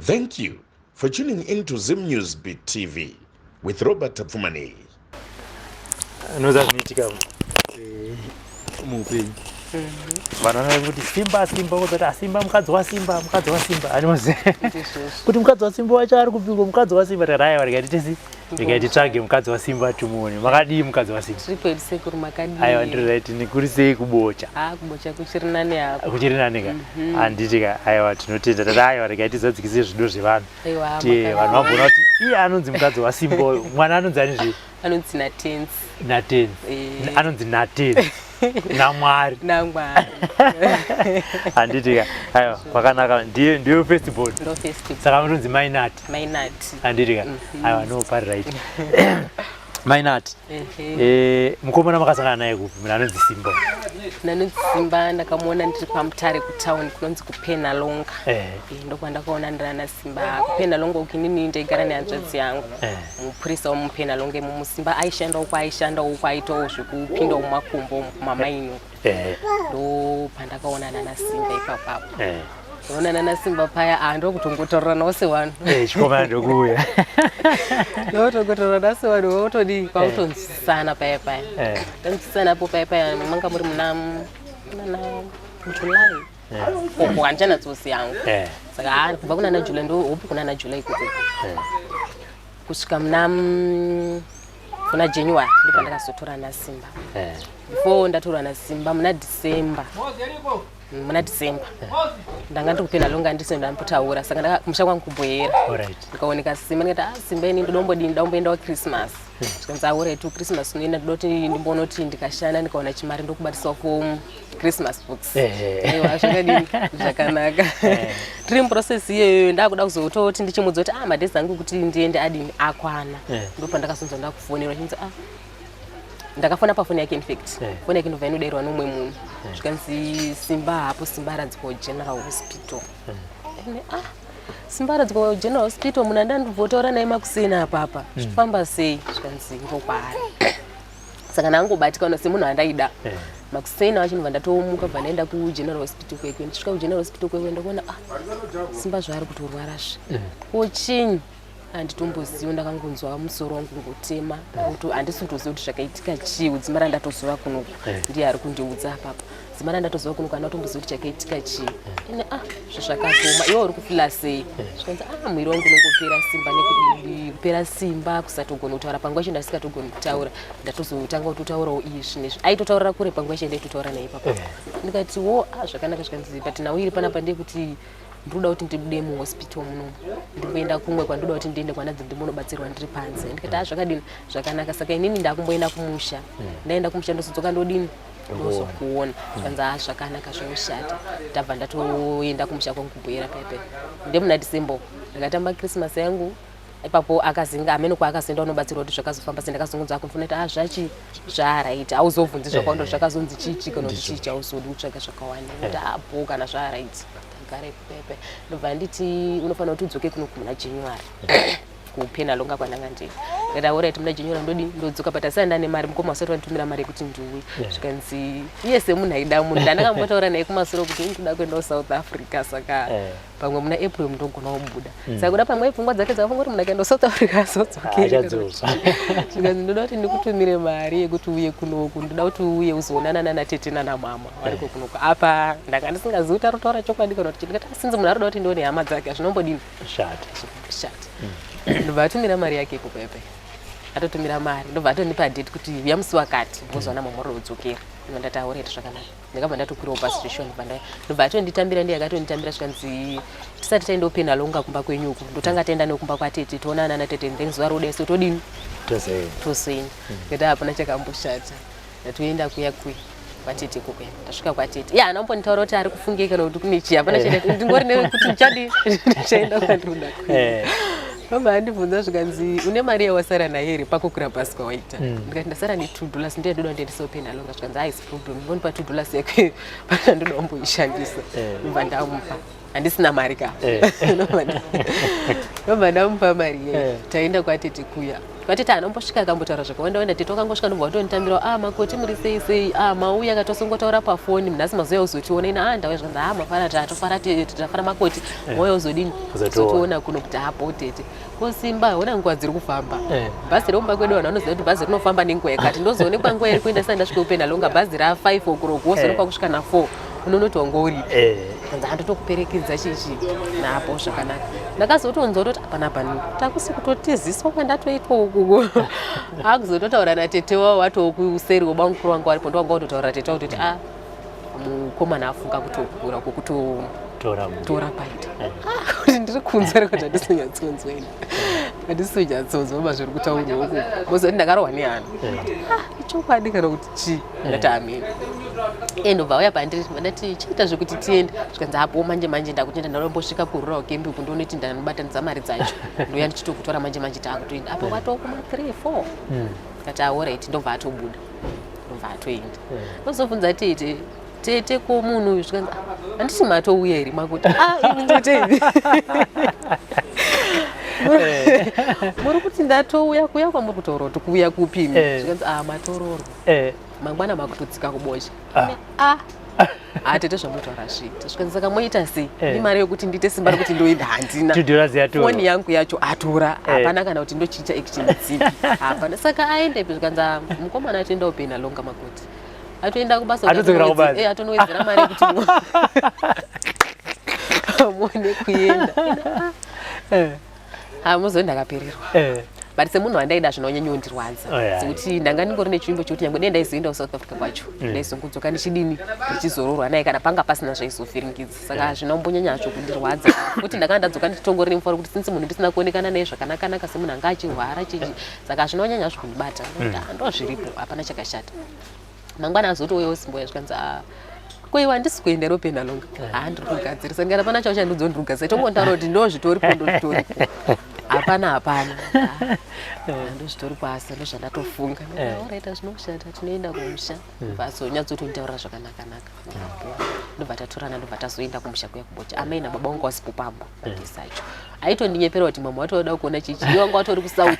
Thank you for tuning in to Zim News Beat TV with Robert Tapfumani. Anoza nitika mupenyu vanana kuti Simba kuzoti Simba mukadzi wa Simba anoze kuti mukadzi wa Simba wacho ari kupinga mukadzi wa Simba taraya rikati tsvage mukadzi wa Simba tumuone makadii mukadzi wa Simba triple sekuru makadii aiwa ndiri right ni kuri sei kubocha kubocha kuchiri nane hapo kuchiri nane ka anditika aiwa tinotenda taraya rikati zadzikise zvido zvevanhu ti vanhu vabona kuti iye anonzi mukadzi wa Simba mwana anonzi ani zvi anonzi Natenzi anonzi Natenzi namwari anditika aiwa pakanaka ndiyo festival saka anonzi Mainat anditika aiwa no pari right Mainat mukomana makasangana naye kupi mina anonzi Simba ndakamuona ndiri pamutare kutown kunonzi kuPenalonga ndokwandakaona ndirana Simba kuPenalonga ukinini ndaigara nehanzvadzi yangu mupurisa womuPenalonga musimba aishanda uko aitawo zvekupinda mumakombo mamaino ndo pandakaonana naSimba ipapapo onana naSimba paya ndokutongotauranawo sevanhu chikomana ndokuuya ndokutongotaurana sevanhu wotodi kwautonzwisisana paya tanzwisisanapo paya manga muri muna July uko hanjana tsosi yangu saka kubva kuna July ndo upi kuna July kuko kusvika kuna January ndipo ndakazotora naSimba before ndatora naSimba muna December ndanga ndiri kuPenalonga ndisenda ndamputaura saka ndakamusha kwangu kubhoyera ndikaoneka Simba ndikati Simba ini ndomboendawo Christmas ndikanzi aure tu Christmas unoenda ndoti ndimbonoti ndikashanda ndikaona chimari ndokubatisawo for Christmas books aiwa zvakadini zvakanaka tiri muprocess iyoyo ndakuda kuzototi ndichimudza kuti madhezi angu kuti ndiende adini akwana ndopandakazonzwa ndakufonera chinzi ndakafona pafoni yake infact foni yake ndobva inodairwa nomwe munhu zvikanzi Simba aradzikwa General Hospital Simba aradzikwa General Hospital munhu andandibvotaura naye makusena apapa zvifamba sei zvikanzi ngokwaari saka ndangobatikana semunhu andaida makusena wacho ndobva ndatomuka bva ndaenda kuGeneral Hospital kwekwe ndisvika kuGeneral Hospital kwekwe ndakuona Simba zvaari kutorwarazve kochinyi handitomboziva ndakangonzwa musoro wangu ngotema kuti handisitoziva kuti zvakaitika chii udzimara ndatozova kunoku ndiye ari kundiudza apapa dzimara ndatozova kunoku handatomboziva kuti chakaitika chii ine zvazvakatoma iwe uri kufila sei zvikanzi mwiri wangu unongopera simba nekupera simba kusatogona kutaura panguva yacho ndasikatogoni kutaura ndatozotanga kutotaurawo izvi nezvi aitotaurira kure panguva yacho ndaitotaura naye papa ndikati zvakanaka zvikanzi but nawo iri panapa ndeye kuti ndoda kuti ndibude muhospital muno ndimboenda kumwe kwandoda kuti ndiende kwanadzi ndimbonobatsirwa ndiri panze ndikati zvakadini zvakanaka saka inini ndakumboenda kumusha ndaenda kumusha ndozodzoka ndodini ndozokuona kanza zvakanaka zvinoshata ndabva ndatoenda kumusha kwangu kubhoyera pepe ndemuna December ndakatamba Christmas yangu ipapo akazinga amene kwa akazinda unobatsirwa kuti zvakazofamba sendakazongonza kumfuneta zvachi zvaraiti auzobvunzi zvakawanda zvakazonzi chichi kana kuti chichi auzodi kutsvaga zvakawanda kuti apo kana zvaraiti gare pepe ndobva nditi unofanira kuti udzoke kuno kuna January kuPenalonga kwandanga ndiri ndataura kuti muna January ndodzoka but asina ndane mari mukoma asati wanditumira mari yekuti ndiuye zvikanzi iye semunhu aida munhu ndandakambotaura naye kumasoro kuti ndinoda kuendawo South Africa saka pamwe muna April ndogona kubuda saka kuda pamwe pfungwa dzake dzakafunga kuti munhu akaenda South Africa azodzokera zvikanzi ndoda kuti ndikutumire mari yekuti uye kunoku ndoda kuti uye uzoonana naTete nanamama variko kunoku apa ndanga ndisingazivi kuti arikutaura chokwadi kana kuti ndikati sinzi munhu arikuda kuti ndione hama dzake hazvinombodini shati ndobva atumira mari yake ipo pepe atotumira mari ndobva atonipa date kuti uya musi wakati mbozowana mamuri udzokera ndataura kuti zvakanaka ndakabva ndatokwirawo pastation ndobva atonditambira ndiye akatonditambira zvikanzi tisati taendawo Penalonga kumba kwenyuku ndotanga taenda nekumba kwaTete toonana naTete then zuva rodeso todini tozoenda ngekuti hapana chakamboshata ndatoenda kuya kwaTete kokwe ndasvika kwaTete anambonditaura kuti ari kufunge kana kuti kune chii hapana chaenda ndingori nekuti ndichadi ndichaenda kwandiroda Mama andibvunza zvikanzi une mari yawasara nayo here pakukwira bhazi kwawaita ndikati ndasara ne$2 ndoda ndiendesewo Penalonga zvikanzi haisi problem ndonipa $2 yake pana ndoda kumboishandisa ndobva ndamupa handisina mari ka ndobva ndamupa mari taenda kwatete kuya kwatete anombosvika akambotaura zvakawanda tete wakangosvika ndobva watonitambira makoti muri sei sei mauya akatosongotaura pafoni nhasi mazuva uzotiona ina ndauya zvanzi mafara tatofara tafara makoti mauya uzodini uzotiona kuno kuti hapo tete kosimba ona nguva dziri kufamba bhazi reumba kwedu vanhu vanoziva kuti bhazi rinofamba nenguva yakati ndozoonekwa nguva iri kuenda sani ndasvika upenda longa bhazi ra5 o'clock wozoonekwa kusvika na4 unonoti wanga uri kanzi handotokuperekedza chichi napo zvakanaka ndakazotonzwa kuti apanapa takusi kutotiziswa kwandatoitwa ukuko akuzototaura natete wavo watokuseri woba mukuru wanga waripo ndowanga kutotaura tete wavo kuti mukomana afunga kutokura kokutotora paita kuti ndiri kunzwa rekuti handisinyatsoonzwa ina handisinyatsoonzwa ma zviri kutaurwa uku mozoti ndakarohwa nehanhu ichokwadi kana kuti chii ndati ameni ndobva uya pandiri ndati chiita zvekuti tiende zvikanzi hapo manje ndakutenda ndanombosvika kurura ukembi uku ndonoti ndanobatanidza mari dzacho ndoya ndichitokutora manje taakutoenda apa watokuma 3-4 kati aorit ndobva atobuda ndobva atoenda nozobvunza tete komunhu uyu zvikanzi handiti matouya iri makuti ini ndotei muri kuti ndatouya kuya kwamuri kutaura kuti kuuya kupimi zvikanzi matororwa mangwana makutotsika kubosha tete zvamutotaura zviita zvikanzi saka moita sei imari yokuti ndiite simba rekuti ndoenda handina foni yangu yacho atora hapana kana kuti ndochiita action dzipi hapana saka aendepi zvikanzi mukomana atoenda upena longa makoti atoenda kubasa atonowedzera mari yekuti muone kuenda muzoi ndakapererwa but semunhu wandaida zvinonyanya kundirwadza sekuti ndanga ndingori nechivimbo chekuti nyange dei ndaizoendawo South Africa kwacho ndaizongudzoka ndichidini ndichizororwa naye kana panga pasina zvaizovhiringidza saka zvinombonyanyacho kundirwadza kuti ndakanga ndadzoka ndichitongori nemufaro kuti sinzi munhu ndisina kuonekana naye zvakanakanaka semunhu anga achirwara chichi saka zvinonyanya zvokundibata ndo zviripo hapana chakashata mangwana azotouyawo Simba zvikanzi koiwa handisi kuenda ropena longa ndiri kugadzirisa ndikati hapana chao chandizondirugadzira tongontaura kuti ndo zvitoripo ndozvitoripo hapana ndozvitoripo asi ndo zvandatofunga oraita zvinoshata tinoenda kumusha bazonyatsotonitaura zvakanakanaka ndobva tatorana ndobva tazoenda kumusha kuya kubocha amai nababa vanga wasipo pambo ndisacho aitondinyeperwa kuti mama watoda kuona chichi iwe wanga watori kusouth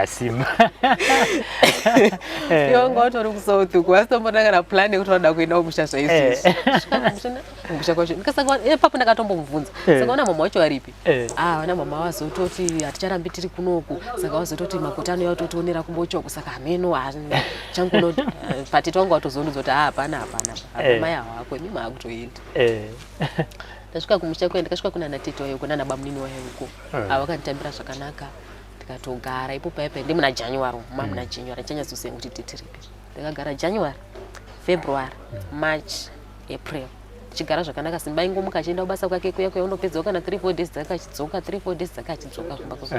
Simba iwe wanga watori kusouth kuwasitombonakana plan yekuti wada kuenda kumusha zvaizvozvi kumusha kwacho ndikasaka papo ndakatombomubvunza saka ona mama wacho aripi ona mama wazototi haticharambi tiri kunoku saka wazototi makoti anouya kutotionera kubochoku saka hameno changuno patete wanga watozonudza kuti hapana mai hawako mima akutoenda ndasvika kumusha kuya ndikasvika kuna natete wayo kuna nabamunini wayo uko vakanditambira zvakanaka ndikatogara ipo paipa ndi muna January muna January chanyazosenga kuti titiripi ndakagara January February March April chigara zvakanaka Simba ingomuka achienda kubasa kwake kuya unopedza kana 3-4 days dzakachidzoka 3-4 days dzakachidzoka kumba kuzo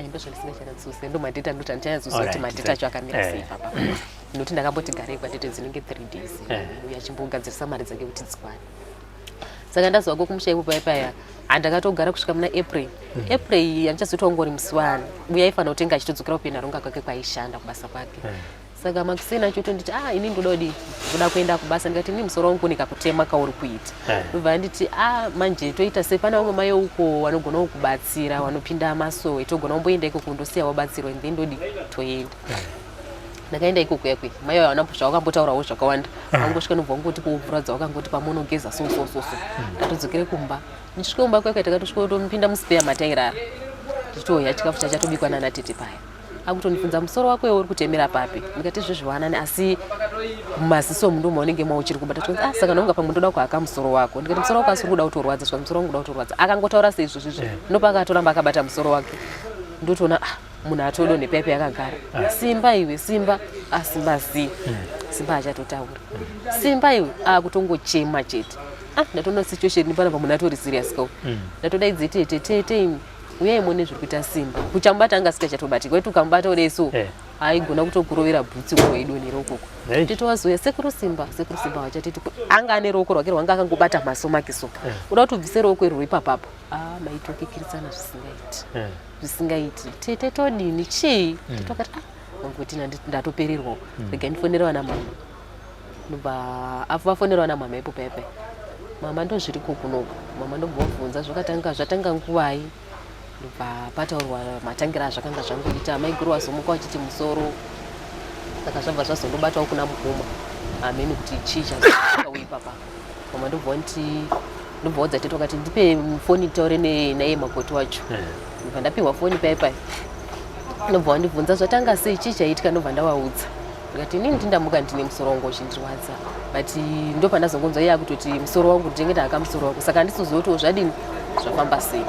ndo zvandisingachanyatsouse ndo madheta ndoti handichanyatsousa kuti madheta acho akamira sei papa noti ndakamboti garei kwadhete dzinenge 3 days uye achimbogadzirisa mari dzake kuti dzikwane saka ndazovako kumusha ipo paipaya handakatogara kusvika muna April handichazotongori musi wani uye aifanira kutenga achitodzokera upena ronga kwake kwaishanda kubasa kwake saka makusena acho tonditi ini ndoda kuenda kubasa ndikati ini musoro wangu nikakutema kauri kuita ndobva nditi manje toita sei pana vamwe mai uko vanogona kukubatsira vanopinda masowe togona kumboenda iko kundosiya wabatsirwa and then ndodi toenda ndakaenda iko kuyakwe mai vayo vana zvavakambotaurawo zvakawanda vangosvika nobva vangoti kumvura dzavakangoti pamunogeza so ndatodzokere kumba ndisvike kumba kuyakwe takatosvika tomupinda muspeya matairara ndichitoya chikafu chachatobikwa nanatete paya akutonifunza musoro wako uri kutemera papi ndikati zvezviwanani asi mumaziso mundu maunenge mauchiri kubata tonzi saka nonga pamwe ndoda kuhaka musoro wako ndikati musoro wako asiri kuda kutorwadza svika musoro wangu kuda kutorwadza akangotaura seizvozvizvi ndopakatoramba akabata musoro wake ndotoona munhu atodo nepaipi yakagara Simba iwe Simba Simba Simba achatotaura Simba iwe akutongochema chete ndatoona situation pana pamunhu atori serious ko ndatodaidze tete uyai muone zviri kuita Simba kuchambata anga sikachatobatika wetu ukambata udeso aigona kutokurovera bhutsi weidonera ukoko titowazoya sekuru Simba wachatiti anga ane ruoko rwake rwanga akangobata maso make so uda kutobvise ruoko rwuri papapo maitokikirisana zvisingaiti tete todini chii titokati ngoti ndatopererwa rega ndifonera vana mama ndobva afu vafonerwa namama ipo pepe mama ndozviri kukunoku mama ndobvabvunza zvatanga nguvai ndobva pataurwa matangira azvakanga zvangoita maiguru wazomuka wachiti musoro saka zvabva zvazondobatawo kuna muguma ameni kuti chii chazauipapa mama ndobvaudza tete wakati ndipe foni taure naye makoti wacho ndobva ndapiwa foni paipai ndobva wandibvunza zvatanga sei chii chaiitika ndobva ndavaudza ndikati inini tindamuka ndine musoro wangu uchindirwadza but ndopandazongonzwa iye akutoti musoro wangu ndingenda akamusoro wangu saka handisizotiwo zvadini zvafamba sei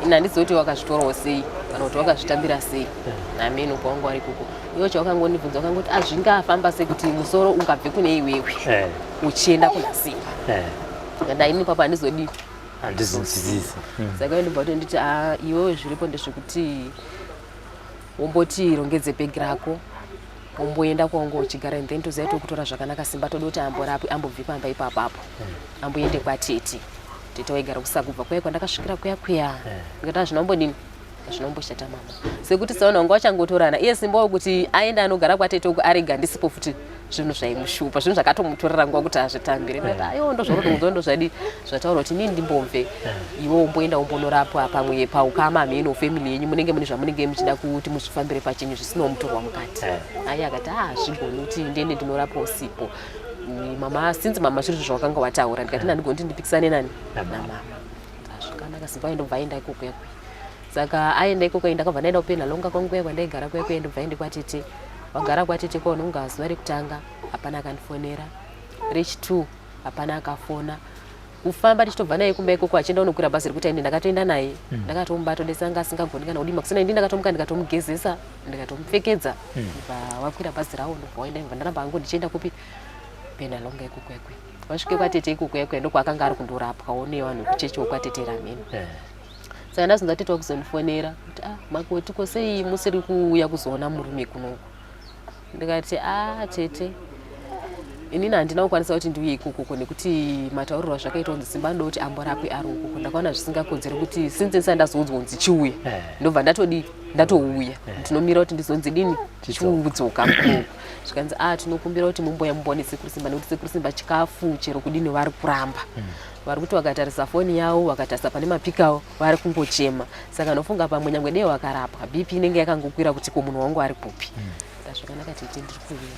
ini handizoti wakazvitorawo sei kana kuti wakazvitambira sei nameni uko wangu ari kuko iwo chawakangondibvunza wakangoti zvingafamba sei kuti musoro ungabve kune iwewe uchienda kuna Simba ngada ini papa handizodi handizonzwisisi saka ndobva tonditi iwewe zviripo ndezvekuti womboti rongedze bhegi rako umboenda kwangu uchigara and then toziva tokutora zvakanaka Simba toda kuti amborapwe ambobve pamba ipapapo amboende kwatete tete waigara kusagubva kwaya kwandakasvikira kuya ngati azvinombodini azvinomboshata mama sekuti saona wanga wachangotorana iye Simba wekuti aenda anogara kwatete uku arega ndisipo futi zvinhu zvaimushupa zvinhu zvakatomutorera nguva kuti azvitambire ndati aiwo ndozvorotongonzwa ndozvadi zvataura kuti inini ndimbomve iwe umboenda umbonorapwa pamwe paukama ameno family yenyu munenge mune zvamunenge muchida kuti muzvifambire pachenyu zvisina mutorwa mukati ai akati zvigoni kuti ndiende ndinorapwa usipo mama sinzi mama zviri zvawakanga wataura ndikati ndandigoni kuti ndipikisane nani namama zvakanaka Simba ndobva aenda ikoko yakwe saka aenda ikoko ndakabva ndaenda kupenda longa kwangu kwandaigara kwekwe ndobva aende kwatete wagara kwatete kwaunonga zuva rekutanga hapana akandifonera rechi 2 hapana akafona kufamba tichitobva naye kumba ikoko achienda unokwira bhazi rekuti ine ndakatoenda naye ndakatomubata odesanga asingagoni kana kudima kusina indi ndakatomuka ndikatomugezesa ndikatomupfekedza wakwira bhazi rawo ndobva waenda imva ndaramba hangu ndichienda kupi penda longa ikoko yakwe wasvike kwatete ikoko yakwe ndokwakanga ari kundorapwawo nevanhu kuchechi wokwatete rameni saka ndazonza tete wakuzondifonera kuti makoti kosei musiri kuuya kuzoona murume kunoku ndikati tete inini handina kukwanisa kuti ndiuye ikoko nekuti matauriro azvakaita kunzi Simba ndoda kuti amborapwe ari ukoko ndakaona zvisingakodzeri kuti sinzi ndisati ndazoudzwa kunzi chiuye ndobva ndatouya ndinomira kuti ndizonzi dini chiudzoka mukoko zvikanzi tinokumbira kuti mumboya mumbone sekuru Simba nekuti sekuru Simba chikafu chero kudini vari kuramba vari kuti wakatarisa foni yawo wakatarisa pane mapikawo vari kungochema saka nofunga pamwe nyangwe dei wakarapwa BP inenge yakangokwira kuti ko munhu wangu ari kupi zvakanaka tete ndiri kuuya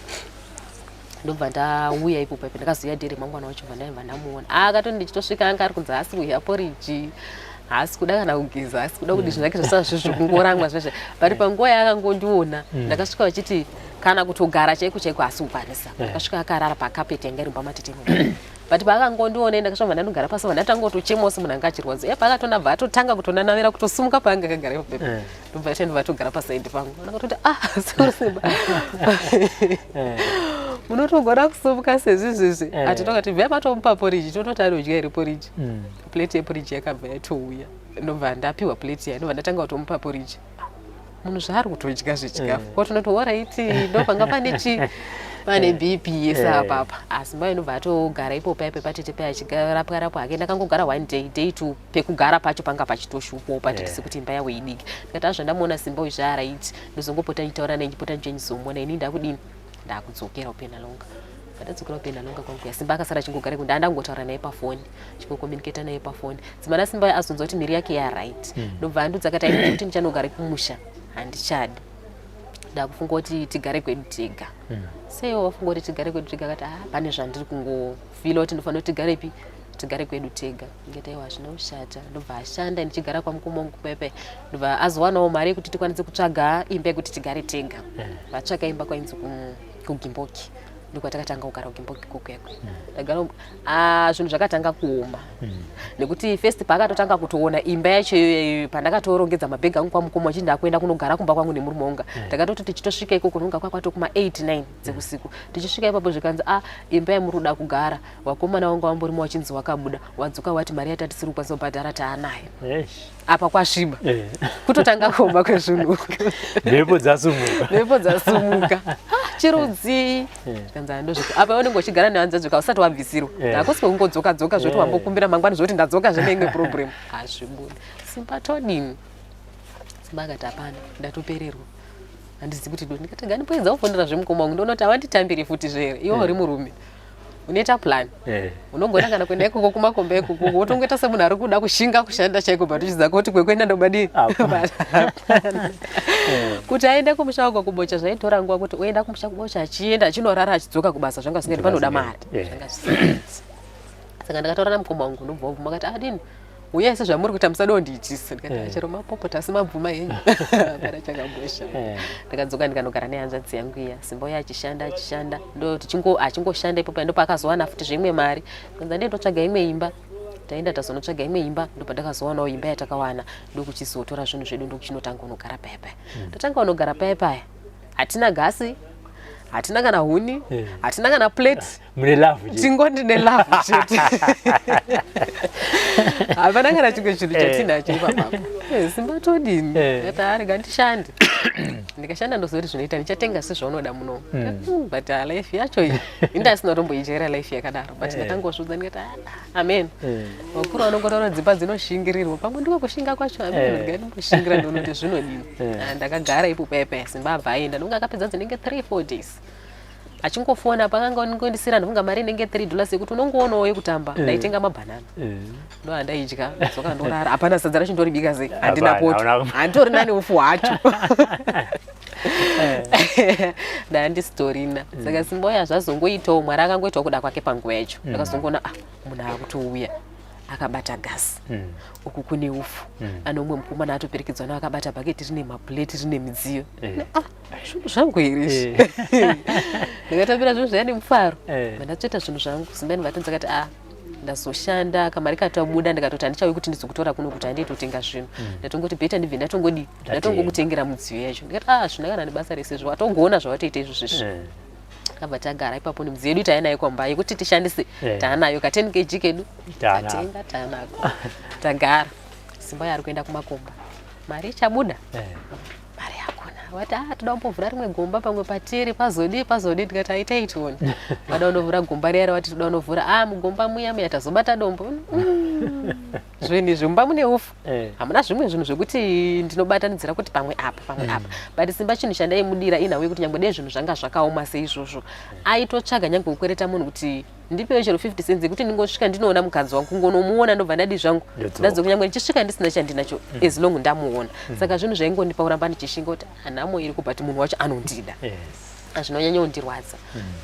ndobva ndauya ipo paipo ndakazoya dhere mangwana wacho vandaimva ndamuona akatoti ndichitosvika anga ari kunzi hasi kuhya poriji hasi kuda kana kugeza hasi kuda kuti zvake zvasazvo zvokungorangwa zveshe but panguva yakangondiona ndakasvika vachiti kana kutogara chaiko chaiko hasi kukwanisa ndakasvika akarara pakapeti yanga iri pamatete but paakangondiona ndakasvika ndandogara pasi ndatanga kutochemawo semunhu anga achirwadza paakatondabva atotanga kutonanavira kutosumuka paanga akagara ipo pepe ndobva chandobva atogara pasaidi pangu ndakatoti sekuru Simba munotogona kusumuka sezvizvizvi atitongati bva patomupa poriji tototi ari udya iri poriji plate yeporiji yakabva yatouya ndobva ndapiwa plate yayo ndobva ndatanga kutomupa poriji munhu zvaari kutodya zvechikafu kotonoti oraiti ndopanga pane BP yese apapa asi Simba ndobva atogara ipo paipo patete paya achirapwa hake ndakangogara 1 day 2 pekugara pacho panga pachitoshupawo patete sekuti imba yawo idiki ndikati azvandamuona Simba uyu zvaaraiti ndozongopota nditaura naye ndipota ndichizomuona ini ndakudini ndakudzokera upenda longa ndadzokera upenda longa kwangu Simba akasara chingogara kunde andangotaura naye pafoni chingokomuniketa naye pafoni Simba Simba azonzwa kuti miri yake right ndobva andudzakati aiti kuti ndichanogara kumusha handichadi ndakufunga kuti tigare kwedu tega seiwo wafunga kuti tigare kwedu tega akati pane zvandiri kungofila kuti ndofanira kuti tigare kwedu tega ngeti aiwa hazvina kushata ndobva ashanda ndichigara kwamukoma wangu pepe ndobva azowanawo mari yekuti tikwanise kutsvaga imba yekuti tigare tega vatsvaga imba kwainzi kugimboki ndokwatakatanga kugara kugimboki koko yakwe ndagara zvinhu zvakatanga kuoma nekuti first paakatotanga kutoona imba yacho pandakatorongedza mabhegi angu kwamukoma wachiti ndakuenda kunogara kumba kwangu nemurume wanga ndakatoti tichitosvika ikoko nonga kwakwato kuma 8-9 dzeusiku tichisvika ipapo zvikanzi imba yamuri kuda kugara wakomana wangu wamborimo wachinzi wakabuda wadzoka wati mari yatatisiri kukwanisa kubhadhara taanayo apa kwasviba kutotanga kuoma kwezvinhu mhepo dzasumuka chirudzi kanza ndozviko apa unenge uchigara nevanza zvika usati wabvisirwa ndakusi kungodzoka dzoka zvoti wambokumbira mangwani zvoti ndadzoka zvinenge problem azvibudi Simba todini Simba akati hapana ndatopererwa handizivi kuti doni ndikati ngandipoedza kufundira zvemukoma wangu ndonoti awanditambiri futi zvere iwo uri murume unoita plan unongona kana kuenda ikoko kumakomba ikoko wotongoita semunhu ari kuda kushinga kushanda chaiko but uchiziva kuti kwekuenda ndobadi kuti aende kumusha wako kubocha zvaitora nguva kuti oenda kumusha kubocha achienda achinorara achidzoka kubasa zvanga zvisingati panoda mari saka ndakataura namukoma wangu ndobva bvuma akati adini uyai sezvamuri kuita musadondiitisa ndikati chero mapopota asi mabvuma henyu apana chakambosha ndakadzoka ndikanogara nehanzvadzi yangu iya Simba uya achishanda ndo achingoshanda ipopa ndo paakazowana futi zvimwe mari kanza ndotsvaga imwe imba taenda tazonotsvaga imwe imba ndo pandakazowanawo imba yatakawana ndokuchizotora zvinhu zvedu ndokuchinotanga unogara paya ndatanga unogara paya hatina gasi hatina kana huni hatina kana plate mune love tingoti ne love chete hapana kana chimwe chinhu chatinacho ipapapo Simba todini ngati ari ngandishande ndikashanda ndozoti zvinoita ndichatenga sezvaunoda muno but life yacho iyi indasina tomboijaira life yakadaro but ndatangozvudza ndikati amen wakuru vanongotaura dzimba dzinoshingirirwa pamwe ndiko kushinga kwacho amen ngatimboshingira ndonoti zvinodini ndakagara ipo paya Simba abva aenda ndonga akapedza dzinenge 3-4 days achingofona pakanga ngondisira ndonga mari inenge $3 yekuti unongoonawo yekutamba ndaitenga mabhanana ndo andaidya dzoka ndorara hapana sadza racho ndoribika sei handina poto handitori nane ufu hwacho ndandisitorina saka Simba uya zvazongoitawo mwari akangoitawo kuda kwake panguva yacho ndakazongoona munhu akutouya akabata gasi uku kune ufu ano umwe mukomana atoperekedzwa nawo akabata bhaketi rine maplate rine midziyo zvinhu zvangu here ndakatambira zvinhu zvaya nemufaro mandatoita zvinhu zvangu Simba ndinvatonza kati ndazoshanda kamari katabuda ndikatoti handichauyi kuti ndizokutora kuno kuti handitotenga zvinhu ndatongoti bheta ndibve ndatongokutengera mudziyo yacho ndikati zvinakana nebasa resezvo watongoona zvawatoita izvozvezvi kabva tagara ipapo nemidziyo yedu tainayo kwamba yekuti tishandise taanayo ka 10 kg kedu tatenga taanako tagara Simba yari kuenda kumakomba mari ichabuda mari yakona wati toda kumbovhura rimwe gomba pamwe patiri pazodi ndikati aitaitoni wada kundovhura gomba riya rawati toda kundovhura mugomba muya tazobata dombo zvinhu zvimba mune ufu hamuna zvimwe zvinhu zvekuti ndinobatanidzira kuti pamwe apa but Simba chinhu chandaimudira inawe kuti nyangwe dei zvinhu zvanga zvakaoma seizvozvo aitotsvaga nyangwe kukwereta munhu kuti ndipewo chero 50 cents yekuti ndingosvika ndinoona mukadzi wangu kungonomuona ndobva ndadi zvangu ndazokunyangwe ndichisvika ndisina chandinacho as long ndamuona saka zvinhu zvaingondipa kuramba ndichishinga kuti hanhamo iri kubati munhu wacho anondida zvinonyanya kundirwadza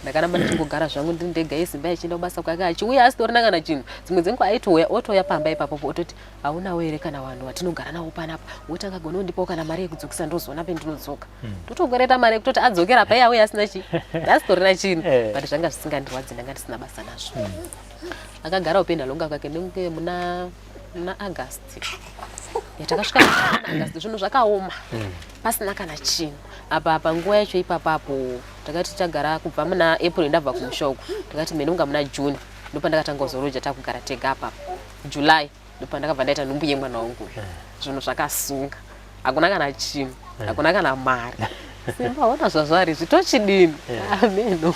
ndakaramba ndichingogara zvangu ndiri ndega Simba achienda kubasa kwake achiuya asitorina kana chinhu dzimwe dzenguva aitouya otoya pamba ipapopo ototi haunawo here kana vanhu vatinogara navo panapa woti angagona kundipawo kana mari yekudzokisa ndozoona pendinodzoka totongoreta mari yekutoti adzokera pai auya asina asitorina chinhu but zvanga zvisingandirwadzi ndanga ndisina basa nazvo akagarawo pendalonga kwake ndenge muna August yatakasvika August zvinhu zvakaoma pasina kana chinhu apa nguva yacho ipapapo takati tagara kubva muna April ndabva kumusha uku takati menonga muna June ndopandakatanga kuzoroja takugara tega apa July ndopandakabva ndaita nhumbu yemwana wangu zvinhu zvakasunga hakuna kana chinhu hakuna kana mari Simba ona zvazvari zvitochidini ameno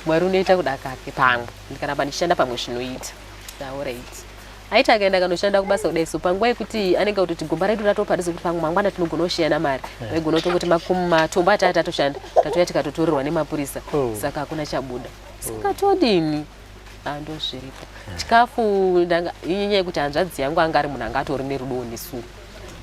mwari unoita kuda kake pamwe ndikaramba ndichishanda pamwe zvinoita alright aita akaenda kanoshanda kubasa kudai so panguva yekuti anenge kuti gomba redu ratoparisa kuti pamwe mangwana tinogona kushiyana mari vaigona kutongoti matombo atatu atoshanda tatoya tikatotorerwa nemapurisa saka hakuna chabuda saka todini ndozviripo chikafu inyaya yekuti hanzvadzi yangu anga ari munhu anga atori nerudo nesu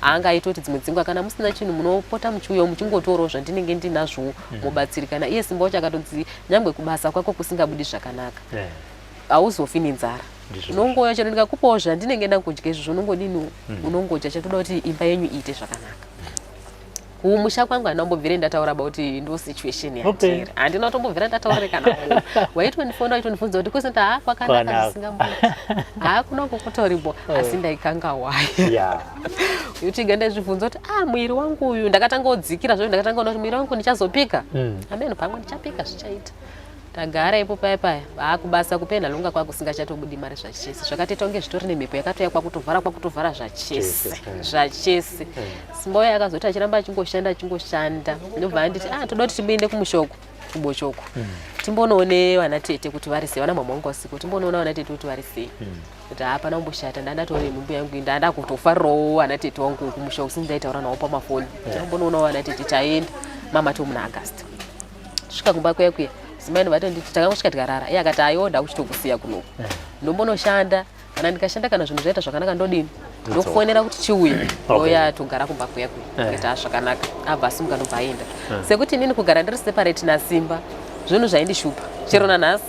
anga aitoti dzimwe dzenguva kana musina chinhu munopota muchiuyawo muchingotorawo zvandinenge ndinazvo mubatsirikana iye Simba wacho akatodzi nyangwe kubasa kwako kusingabudi zvakanaka hauzofi nenzara unongoya chero ndikakupawo zvandinenge ndakudya izvozvo unongodini unongodya chatoda kuti imba yenyu iite zvakanaka kumusha kwangu handambobvire ndataura kuti ndo situation yatiri handina kutombobvira ndataura kana waitondifona waitondibvunza kuti kwese kwakanaka zvisingamboiti kunongokutoripo asi ndaikangawayo kuti ngandazvibvunza kuti mwiri wangu uyu ndakatanga kudzikira zvo ndakatanga kuona kuti mwiri wangu ndichazopika ameno pamwe ndichapika zvichaita tagara ipo paya kubasa kupenda longa kwako singachatobudi mari zvachese zvakatoita kunge zvitori nemhepo yakatoya kwakutovhara zvachese Simba uya akazoti achiramba achingoshanda ndobva anditi toda kuti tibuinde kumushoko kubochoko timbonoone vana tete kuti vari sei vana mama vangu vasiku timbonoona vana tete kuti vari sei kuti hapana kumboshata ndandatora nhumbu yangu ndakutofarirawo vana tete vangu kumushoko sindaitaura nawo pamafoni tambonoonawo vana tete taenda mama to muna August svika kumba kwekwe Simba vatonditi takangosvika tikarara iye akati ayoda kuchitokusiya kuno ndombonoshanda kana ndikashanda kana zvinhu zvaita zvakanaka ndodini ndokufonera kuti chiuye oya togara kumba kwekwe ngeti zvakanaka abva asimuka ndobva aenda sekuti inini kugara ndiri separate naSimba zvinhu zvaindishupa chero nanhasi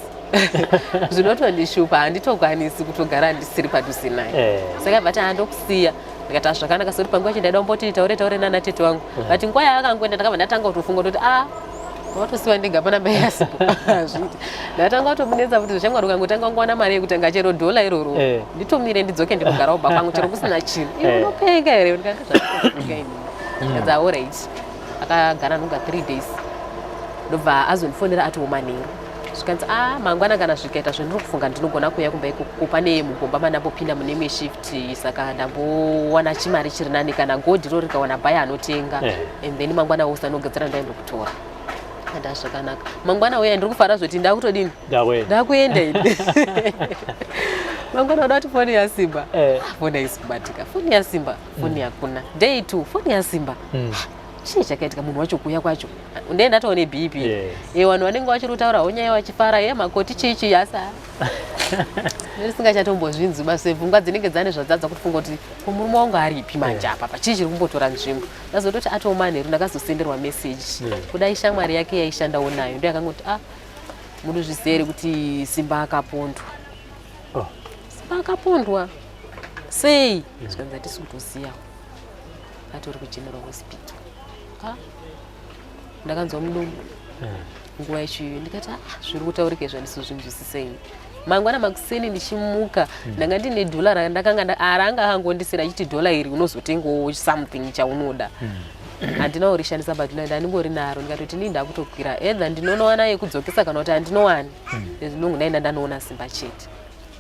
zvinotondishupa handitokwanisi kutogara ndisiri padhuze naye saka bvati andokusiya ndikati zvakanaka sekuti panguva chindaida kumboti taure nana tete wangu bati nguva yaakangoenda ndakabva ndatanga kutofunga kuti watosiwa ndega pana Simba zviti ndatanga kutomunetsa kuti zvachamwari ukangotanga kuwana mari yekutenga chero dhola iroro nditomire ndidzoke ndinogarawo bva kwangu chero kusina chinhu iwe unopenga here ndikati ndikati alright akagara nonga 3 days ndobva azondifonera ati womanheru zvikanzi mangwana kana zvikaita zvandiri kufunga ndinogona kuuya kumba ikoko pane mugomba mandambopinda mune imwe shift saka ndambowana chimari chiri nani kana godhi ro rikawana bhaya anotenga and then mangwana wosanogadzira ndaenda kutora andazvakanaka mangwana uya ndiri kufara zvoti ndakutodini ndakuenda ini mangwana udati foni yaSimba foni haisi kubatika foni yaSimba foni hakuna day 2 foni yaSimba chii chakaitika munhu wacho kuuya kwacho ndee ndatoone BP vanhu vanenge vachiri kutaura honyaya vachifara makoti chichi yasa ndisingachatombozvinzi basi pfungwa dzinenge dzane zvadzadza kufunga kuti murume wangu aripi manje apa chii chiri kumbotora nzvimbo ndazototi atomanheru ndakazosenderwa meseji kudai shamwari yake yaishandawo nayo ndo yakangoti munozviziva here kuti Simba akapondwa Simba akapondwa sei zvikanzi hatisi kutoziyawo atori kugeneral hospital ndakanzwa mudumbu nguva ichiyo ndikati zviri kutaurika zvandisozvinzwisisei mangwana makuseni ndichimuka ndanga ndine dhola randakanga aranga angondisira achiti dhola iri unozotengawo something chaunoda handina kurishandisa but ndandingori naro ndikatoti nii ndakutokwira either ndinonowana yekudzokesa kana kuti handinowani ndinongu ndaenda ndanoona Simba chete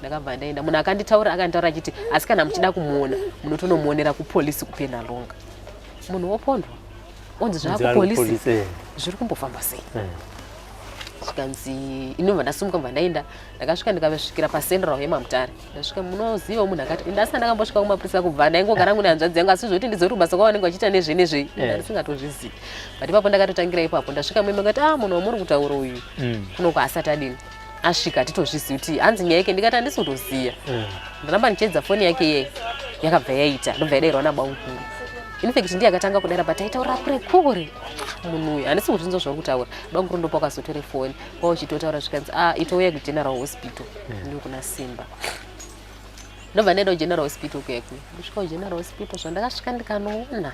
ndakabva ndaenda munhu akanditaura achiti asi kana muchida kumuona munotonomuonera kupolisi kupenalonga munhu wopondwa onzi zvaakupolisi zviri kumbofamba sei zvikanzi inobva ndasumuka bva ndaenda ndakasvika ndikasvikira pasendral yemaMutare ndasvika munoziva munhu akati ndasi ndakambosvika kumapurisa kubva ndaingogara ngune hanzvadzi yangu asi zvoti ndizoti basa kwavanenge vachiita nezvenezvei ndisingatozvizivi but ipapo ndakatotangira ipapo ndasvika meme ngati munhu wamuri kutaura uyu kunoko asati adini asvika titozviziva kuti hanzi nyaya yake ndikati handisi kutoziya ndaramba ndichedza foni yake iyeyi yakabva yaita ndobva yadairwa nabaukuru infact ndiye akatanga kudara but aitaura kure munhu uyu handisi kuzvinzwa zvauri kutaura banguru ndopa akazotore foni kwauchitotaura zvikanzi itouya kugeneral hospital ndiri kuna Simba ndobva ndaenda kugeneral hospital kwekwe ndosvika kugeneral hospital zvandakasvika ndikanoona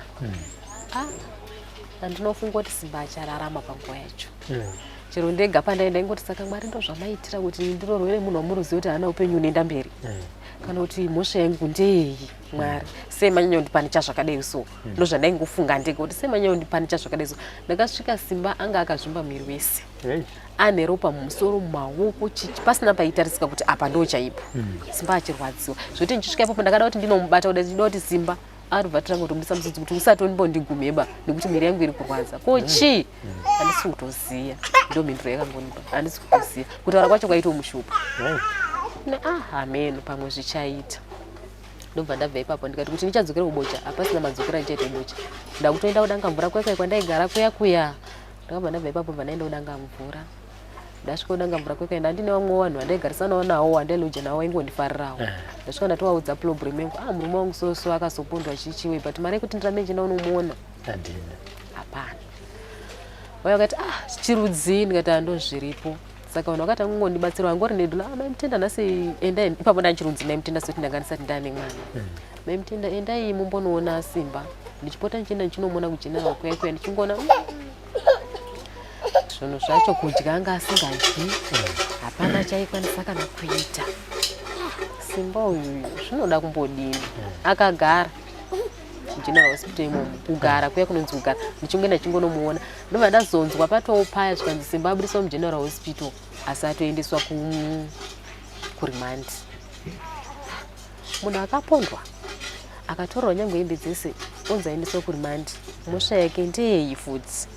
handinofunga kuti Simba achararama panguva yacho chero ndega pandaenda ingoti saka Mwari ndozvamaitira kuti ndirorwere munhu wamuruziva kuti haana upenyu unoenda mberi kana kuti mhosva yangu ndeyi Mwari sei manyanya kundipanicha zvakadai so ndozvandaingofunga ndega kuti sei manyanya kundipanicha zvakadai so ndakasvika Simba anga akazvimba miri wese ane ropa mumusoro mumaoko pasina paitarisika kuti apa ndo chaipo Simba achirwadziwa zvoti ndichisvika ipapo ndakada kuti ndinomubata kuda ndida kuti Simba aribva tiranga kutombisa musodzi kuti usatombondigumeba nekuti miri yangu iri kurwadza ko chii handisi kutoziya ndo mhinduro yakangonipa handisi kutoziya kutaura kwacho kwaitomushupa ameno pamwe zvichaita ndobva ndabva ipapo ndikati kuti ndichadzokera kubocha hapasina madzokera ndichaita bocha ndakutoenda kudanga mvura kwekwe kwandaigara kuya ndakabva ndabva ipapo bva ndaenda kudanga mvura ndasvika kudanga mvura kwekwe ndandine vamwe vanhu vandaigarisanawo nawo wandailoja nawo aingondifarirawo ndasvika ndatovaudza problem yangu murume wangu so akazopondwa chichiwe but mari yekuti ndirambe ndichenda unomuona hapana vaya vakati chirudzi ndikati andozviripo saka vanhu vakati angondibatsira vangori nedula maimutenda nhasi endai ipapo ndanchirunzi maimutenda sekuti ndanga ndisati ndane mwana maimutenda endai mumbonoona Simba ndichipota ndichienda ndichinomuona kugeneral kwekwe ndichingoona zvinhu zvacho kudya anga asingadyi hapana chaikwanisa kana kuita Simba uyu zvinoda kumbodini akagara kugeneral hospital imomo kugara kuya kunonzi kugara ndichingoenda ndichingonomuona ndobva ndazonzwa patopaya zvikanzi Simba abudiswa mugeneral hospital asi atoendeswa kurimandi munhu akapondwa akatorwa nyange hembe dzese onzi aendeswa kurimandi mhosva yake ndeyeyi futi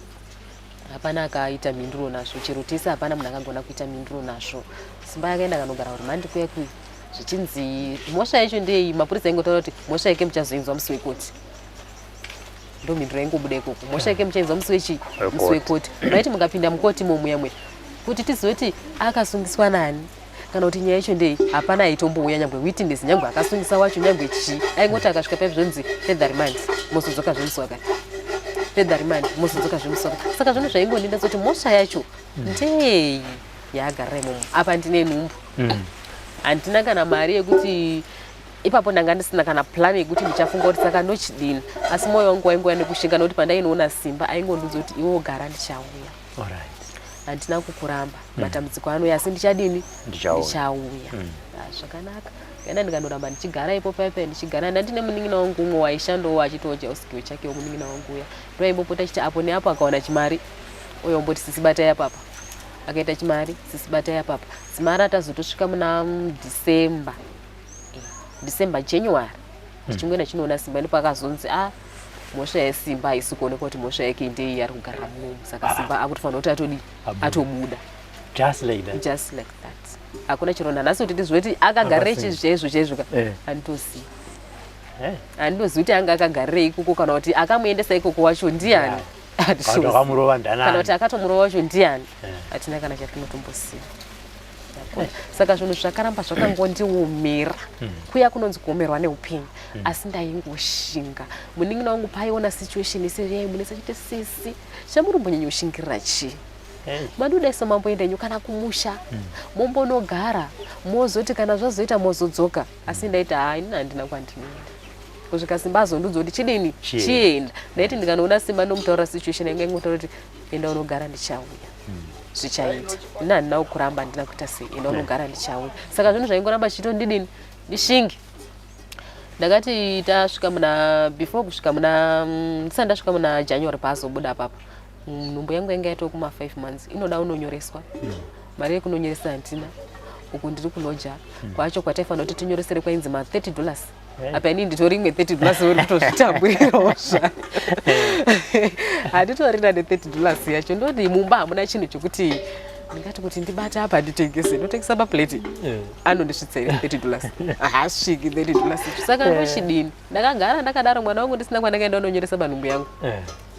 hapana akaita mhinduro nazvo chero tese hapana munhu akagona kuita mhinduro nazvo Simba yakaenda kanogara kurimandi kwekwe zvichinzi mhosva yacho ndeyi mapurisa aingotaura kuti mhosva yake muchazoinzwa musi wekoti ndo mhinduro ingobuda ikoko mhosva yake muchainzwa musi wekoti maiti mukapinda mukoti momuyamwe kuti tizoti akasungiswa nani kana kuti nyaya yacho ndei hapana aitombouya nyangwe witness nyangwe akasungisa wacho nyangwe chii aingoti akasvika paipo zvonzi fedha remand mosodzoka zvemusoka fedha remand mosodzoka zvemusoka saka zvino zvaingoninda kuti mhosva yacho ndei yaagarira imomo apa ndine nhumbu handina kana mari yekuti ipapo ndanga ndisina kana plan yekuti ndichafunga kuti saka ndochidini asi mwoyo wangu waingova nekushinga nokuti pandainoona Simba aingondiudza kuti iwe gara ndichauya handina kukuramba matambudziko anouya asi ndichadini ndichauya zvakanaka kaenda ndikandoramba ndichigara ipo paipai ndichigara ndandine munin'ina wangu umwe waishandowo achitoja usikiwe chake munin'ina wangu uya ndoaimbopota chiti apo neapo akaona chimari uyo mboti sisi batai apapa akaita chimari sisi batai apapa zimari atazotosvika muna December January ndichingwena chinoona Simba ndipo akazonzi mhosva yaSimba haisi kuoneka kuti mhosva yake ndei ari kugarira munomu saka Simba akutofanira kuti atodi atobuda just like that hakuna chironda nhasi kuti tizwe kuti akagarira chaizvo handitoziva handinoziva kuti anga akagarira ikoko kana kuti akamuendesa ikoko wacho ndiani kana kuti akatomurova wacho ndiani hatina kana chatinotombosiva saka zvinhu zvakaramba zvakangondiomera kuya kunonzi kuomerwa neupenyu asi ndaingoshinga munin'ina wangu paaiona situation iseyai munesa chiti sisi chamurimbonyanyoshingirira chii madudaisa mamboenda nyu kana kumusha mombonogara mozoti kana zvazoita mozodzoka asi ndaiti inini handina kwandinoenda kusvika Simba azondiudza kuti chidini chienda ndaiti ndikanoona Simba ndomutaura situation yanga ingotaura kuti enda unogara ndichauya zvichaita ini handina kuramba handina kuita sei enda unogara ndichauya saka zvinhu zvaingoramba chiito ndidini ndishinge ndakati tasvika muna before kusvika muna ndisati ndasvika muna January paazobuda apapa nhumbu yangu yanga yaitoo kuma 5 months inoda unonyoreswa mari yekunonyoresa handina uku ndiri kuloja kwacho kwataifanira kuti tinyoresere kwainzi $30 apa inini nditori imwe $30 uri kutozvitambwirirawo zva handitorina ne$30 yacho ndoti mumba hamuna chinhu chokuti ndingati kuti ndibata apa nditengese ndotengesa mapleti anondisvitsira $30 hasviki $30 saka ndochidini ndakagara ndakadaro mwana wangu ndisina kwandakaenda unonyoresa panhumbu yangu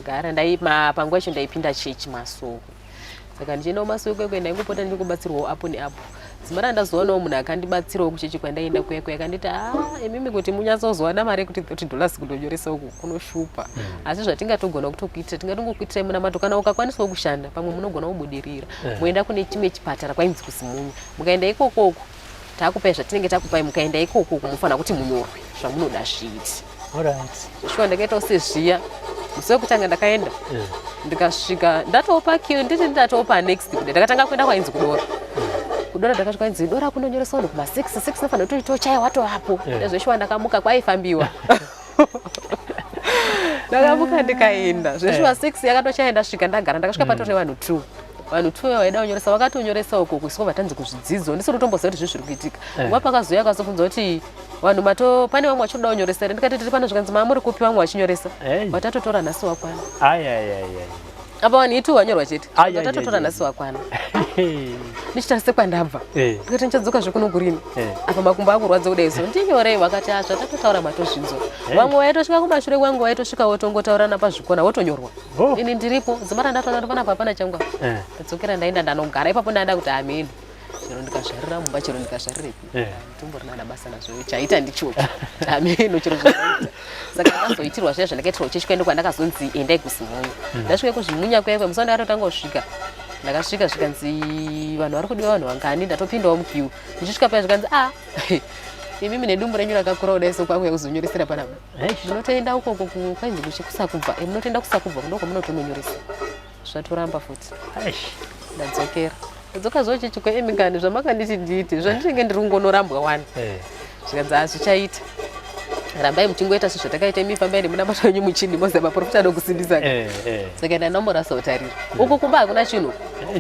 gara panguva yacho ndaipinda chechi masoko saka ndichiendawo masoko ekwe ndaingopota ndikubatsirwawo apo neapo zimara ndazoonawo munhu akandibatsirawo kuchechi kwandaenda kuya akanditi imimi kuti munyatsozowana mari yekuti $30 kundonyoresa uku kunoshupa asi zvatingatogona kutokuitira tingatongokuitirai munamato kana ukakwanisawo kushanda pamwe munogona kubudirira moenda kune chimwe chipatara kwainzi kusimunyu mukaenda ikokoko takupai zvatinenge takupai mukaenda ikokoko mufanira kuti munyorwe zvamunoda zviiti shuwa ndakaitawo sezviya musi wekutanga ndakaenda ndikasvika ndatopakiwe nditi ndatopa next day ndakatanga kuenda kwainzi kudora ndakati kwainzi dora kunonyoresa vanhu kuma 6 nofanira kuti tochaya watovapo ndezveshuwa ndakamuka kwaifambiwa ndakamuka ndikaenda zveshuwa 6 yakatochaya ndasvika ndagara ndakasvika patore vanhu 2 vaida kunyoresa vakatonyoresa uko kusiko vatanzi kuzvidzidzo ndisiri kutomboziva kuti zviri kuitika nguva pakazoya akazofunza kuti vanhu pane vamwe vachoda kunyoresa here ndikati tiri pano zvikanzi mamuri kupi vamwe vachinyoresa vatatotora nhasi wakwana apa vanhu itu wanyorwa chete vatatotora nhasi wakwana ndichita sekwandabva ndikati ndichadzoka zvekunokurini apa makumbo akurwadza kudaiso ndinyorei vakati zvatatotaura matozvinzwa vamwe vaitosvika kumashure kwangu vaitosvika wotongotaurana pazvikona wotonyorwa ini ndiripo zimara ndatoona kuti panapa hapana changwa ndadzokera ndaenda ndanogara ipapo ndaenda kuti ameni chero ndikazvarira mumba chero ndikazvarirepi tomborina nabasa nazvo chaita ndichocho ameno chero zvakaita saka ndazoitirwa zviya zvandakaitirwa chechi kwaende kwandakazonzi endai kusimunyu ndasvika kuzvimunya kwekwe musa ndakatotanga kusvika ndakasvika zvikanzi vanhu vari kudiwa vanhu vangani ndatopindawo mukiu ndichisvika paya zvikanzi imimi nedumbu renyu rakakura kudaiso kwakuya kuzonyoresera panapa munotoenda ukoko kwainzi kusakubva munotoenda kusakubva kundo kwamunotononyoresa zvatoramba futi ndadzokera ndadzoka zochechi kweemingani zvamakanditi ndiite zvandinenge ndiri kungonorambwa wani zvikanzi hazvichaita rambai muchingoita sezvatakaita mifambai nemunamata wenyu muchini moza maprofita anokusindisa saka ndanamborasa utariro uku kumba hakuna chinhu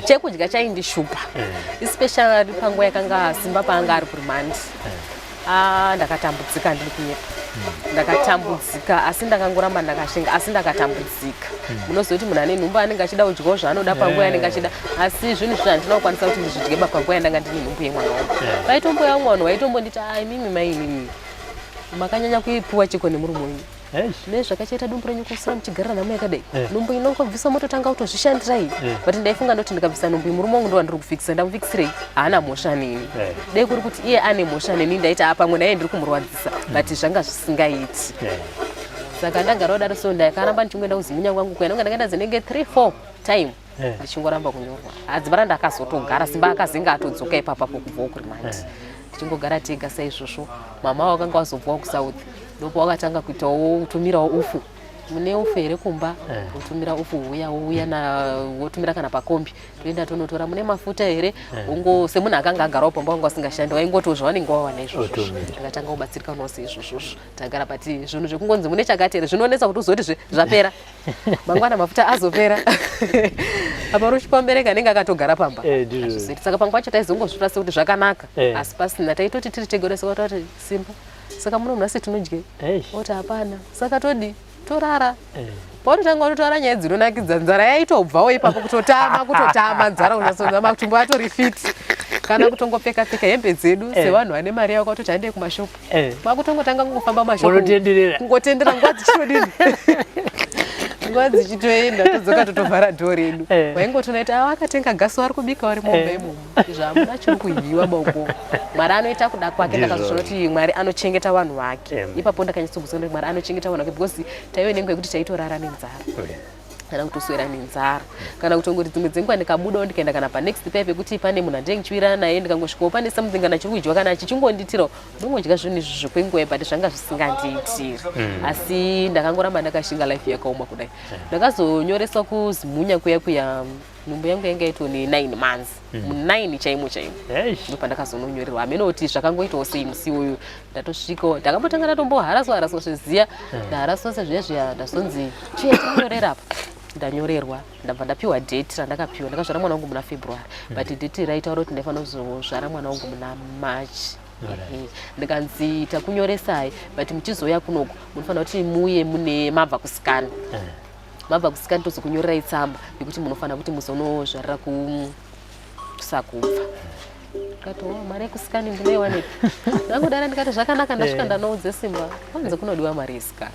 chekudya chaindishupa especially panguva yakanga Simba paanga ari kurimandi ndakatambudzika ndiri kunyepa ndakatambudzika asi ndakangoramba ndakashinga asi ndakatambudzika munoziva kuti munhu ane nhumbu anenge achida kudyawo zvaanoda panguva yanenge achida asi zvinhu zvandinokwanisa kuti ndizvidye panguva yandanga ndine nhumbu yemwana wangu vaitomboya mwana waitombonditi imimi maimimi makanyanya kuipuwa chiko nemurume wenyu nezvakachaita dumbu renyu kusira muchigarira nhamo yakadai nhumbu inongobvisa mototanga kutozvishandirai but ndaifunga ndoti ndikabvisa nhumbu murume wangu ndo ndiri kufikisa ndamufikisirei haana mhosva neni dai kuri kuti iye ane mhosva neni ndaiti pamwe naye ndiri kumurwadzisa but zvanga zvisingaiti saka ndagarawo daro so ndakaramba ndichingoenda kuzimunya kwangu kuenda ndakaenda zinenge 3-4 time ndichingoramba kunyorwa adzibara ndakazotogara Simba akazinga atodzoka ipapapo kubvawo kurimandi tichingogara tega saizvozvo mama wakanga wazobvawo kusouth ndopo wakatanga kuitawo utumirawo ufu mune ufu here kumba utumira ufu uya wotumira kana pakombi toenda tonotora mune mafuta here ungo semunhu akanga agarawo pamba wanga usingashandi waingotozva wanenge wawana izvozvo ndakatanga kubatsirika nose izvozvo tagara pati zvinhu zvekungonzi mune chakati here zvinonetsa kuti uzoti zvapera mangwana mafuta azopera apa ruchipambereka anenge akatogara pamba saka pamwe pacho taizongozvita sekuti zvakanaka asi pasina taitoti tiri tegodesa kuti Simba saka muno nhasi tinodye oti hapana saka todi torara paunotanga unotaura nyaya dzinonakidza nzara yaitobvawo ipapo kutotama nzara unasonza matumbu atori fiti kana kutongopfeka hembe dzedu sevanhu vane mari yavo kwatoti handei kumashopu kwakutongotanga kungofamba mashopu kungotendera nguva dzichitodini nguva dzichitoenda todzoka totovhara dhoo redu waingotonaita akatenga gasi vari kubika vari mumba imomo zvamuna chiri kuhiwa bauko Mwari anoita kuda kwake ndakazozvona kuti Mwari anochengeta vanhu vake ipapo ndakanyatsokuziva kuti Mwari anochengeta vanhu vake because taive nenguva yekuti taitorara nenzara kana kutoswera nenzara kana kutongoti dzimwe dzenguva ndikabudawo ndikaenda kana panext paive pekuti pane munhu andinenge ndichiwirana naye ndikangosvikawo pane something kana chiri kudyiwa kana chichingonditirawo ndongodya zvinhu izvi zvekwenguva but zvanga zvisingandiitiri asi ndakangoramba ndakashinga life yakaoma kudai ndakazonyoreswa kuzimunya kuya nhumbu yangu yanga yaitoni 9 months 9 chaimo ndopandakazononyorerwa amenoti zvakangoitawo sei musi uyu ndatosvikawo ndakambotanga ndatomboharaswa zviziya ndaharaswa sezviya ndazonzi chiyatinyorera apa ndanyorerwa ndabva ndapiwa date randakapiwa ndakazvara mwana wangu muna February but date raitaura kuti ndaifanira kuzozvara mwana wangu muna March ndikanzi takunyoresai but muchizoya kunoko munofanira kuti muye mune mabva kusikana mabva kusikana tozokunyorerai tsamba yekuti munofanira kuti muzonozvarira kusakubva ndikati mari yekusikani ndinoiwanepi ndangodara ndikati zvakanaka ndasvika ndanoudze Simba kwanze kunodiwa mari yesikani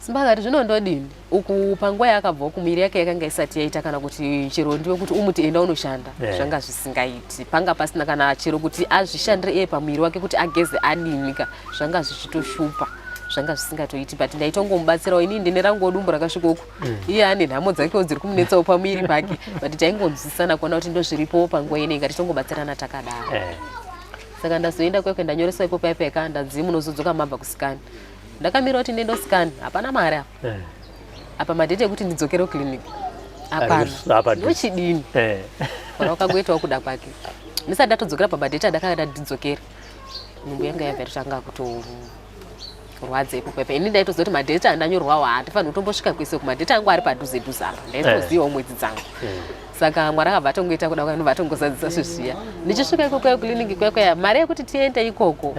Simba akati zvinondodini uku panguva yakabvawo kumiri yake yakanga isati yaita kana kuti chero ndiwe kuti umuti enda unoshanda zvanga zvisingaiti panga pasina kana chero kuti azvishandire iye pamwiri wake kuti ageze adinika zvanga zvichitoshupa zvanga zvisingatoiti but ndaitongomubatsirawo ini ndine rangu dumbu rakasvikoku iye ane nhamo dzakewo dziri kumunetsawo pamwiri pake but taingonzwisana kuona kuti ndozviripo panguva inenge titongobatsirana takadaro saka ndazoenda kwekwe ndanyoresa ipo paipeka ndanzi munozodzoka mabva kusikani ndakamira kuti ndendosikani hapana mari apa madhete ekuti ndidzokere kukiriniki hapana ndochidini kana ukangoitawo kuda kwake ndisati ndatodzokera pamadhete andakanga ndidzokere nhumbu yanga yabva totanga kutorwadza ipo pepe ini ndaitoziva kuti madhete andanyorwawo handifanira kutombosvika kwese kumadhete angu ari padhuze dhuze apa ndaitozivawo mwedzi dzangu saka Mwari akabva atongoita kuda kwake ndobva atongozadzisa zvezviya ndichisvika ikoko kukiriniki kwekweya mari yekuti tiende ikoko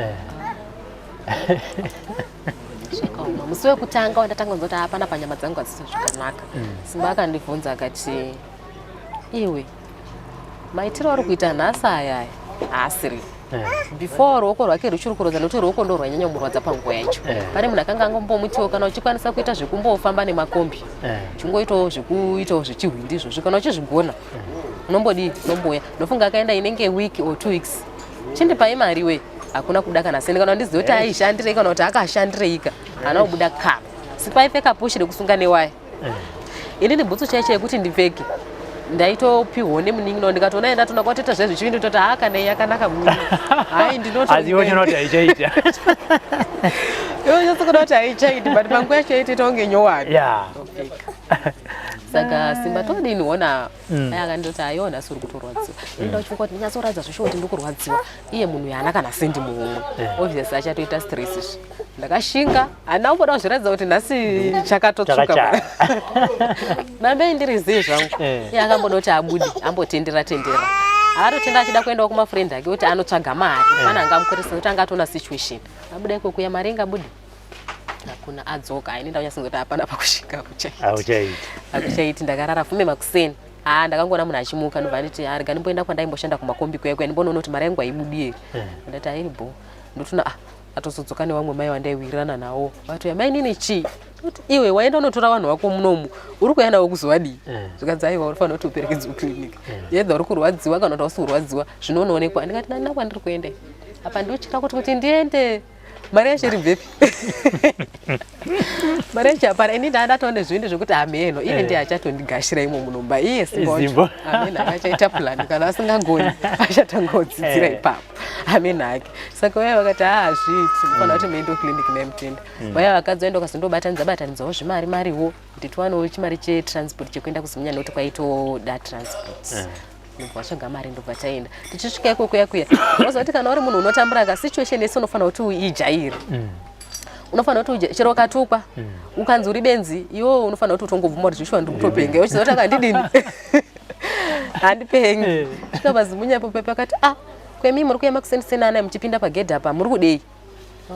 musi wekutanga wandatanga kunzwa kuti hapana panyama dzangu hadzisi zvakanaka Simba akandibvunza akati iwe maitiro ari kuita nhasi ayaya haasiri before ruoko rwake ruchiri kurodza nokuti ruoko ndo rwanyanya kumurwadza panguva yacho pane munhu akanga angombomutiwo kana uchikwanisa kuita zvekumbofamba nemakombi chingoitawo zvekuitawo zvechihwindi izvozvo kana uchizvigona unombodi unomboya nofunga akaenda inenge week or 2 weeks chindipai mari we hakuna kuda kana sende kana ndizive kuti aishandirei kana kuti akashandireika hana kubuda kapa sipaipfeka pushi rekusunga newaya ini ndibhutsu chaicho yekuti ndipfeke ndaitopiwo nemunin'ino ndikatoona enda tona kwatoita zvezvichivindi toti kana yakanaka muni hai ndinotoaziona kuti haichaita yonyatsokuda kuti haichaiti but panguva yacho yaitoita kunge nyowani saka Simba todini ona akandoti aiona suri kutorwadziwa enda uchifunga kuti ndinyatsoratidza zvesho kuti ndikurwadziwa iye munhu yaana kana sendi muhomwe obviously achatoita stress izvi ndakashinga hana kumboda kuzviratidza kuti nhasi chakatotsuka mambe ndiri zivi zvangu iye akamboda kuti abudi ambotendera haatotenda achida kuendawo kumafriend ake kuti anotsvaga mari pana angamukoresa kuti angatoona situation abuda ikoko mari ingabudi hakuna adzoka ini ndaunyatsokunzwa kuti hapana pakusvika akuchaiti ndakarara fume makuseni ndakangoona munhu achimuka ndobva nditi ndimboenda kwandaimboshandira kumakombi kwekwe ndimbonoona kuti mari yangu haibudi here ndati airibo ndotuna atozodzoka nevamwe mai vandaiwirirana nawo vati mai nini chii kuti iwe waenda unotora vanhu vako munomu uri kuenda nawo kuzovadii zvikanzi aiwa unofanira kuti uperekedzwe kukiriniki yedza uri kurwadziwa kana kuti hausi kurwadziwa zvinoonekwa ndikati nani kwandiri kuenda apa ndochira kuti ndiende mari yacho iri bvepi mari yacho apana ini ndaatoone zvindi zvekuti ameno iye ndiye achatondigashira imo munomba iye Simba ameno akachaita pulani kana asingagoni achatanga kudzidzira ipapo ameno ake saka vaya vakati zviti mufanira kuti muende kukiriniki nemutenda vaya vakazoenda ukazondobatanidzawo zvimari mariwo kuti tiwanewo chimari chetransport chekuenda kuzimunya nokuti kwaitoda transport vatsvaga mari ndobva taenda tichisvika ikoko kuya wazoti kana uri munhu unotambura ka situation yese unofanira kuti uijaire unofanira kuti chero ukatukwa ukanzi uri benzi iwo unofanira kuti utongobvuma kuti zvishwa ndiri kutopenga iwo chizoti akandidini handipengi tikabazimunya ipo pepe akati kwemi muri kuyema kusendisenana muchipinda pagedhi apa muri kudei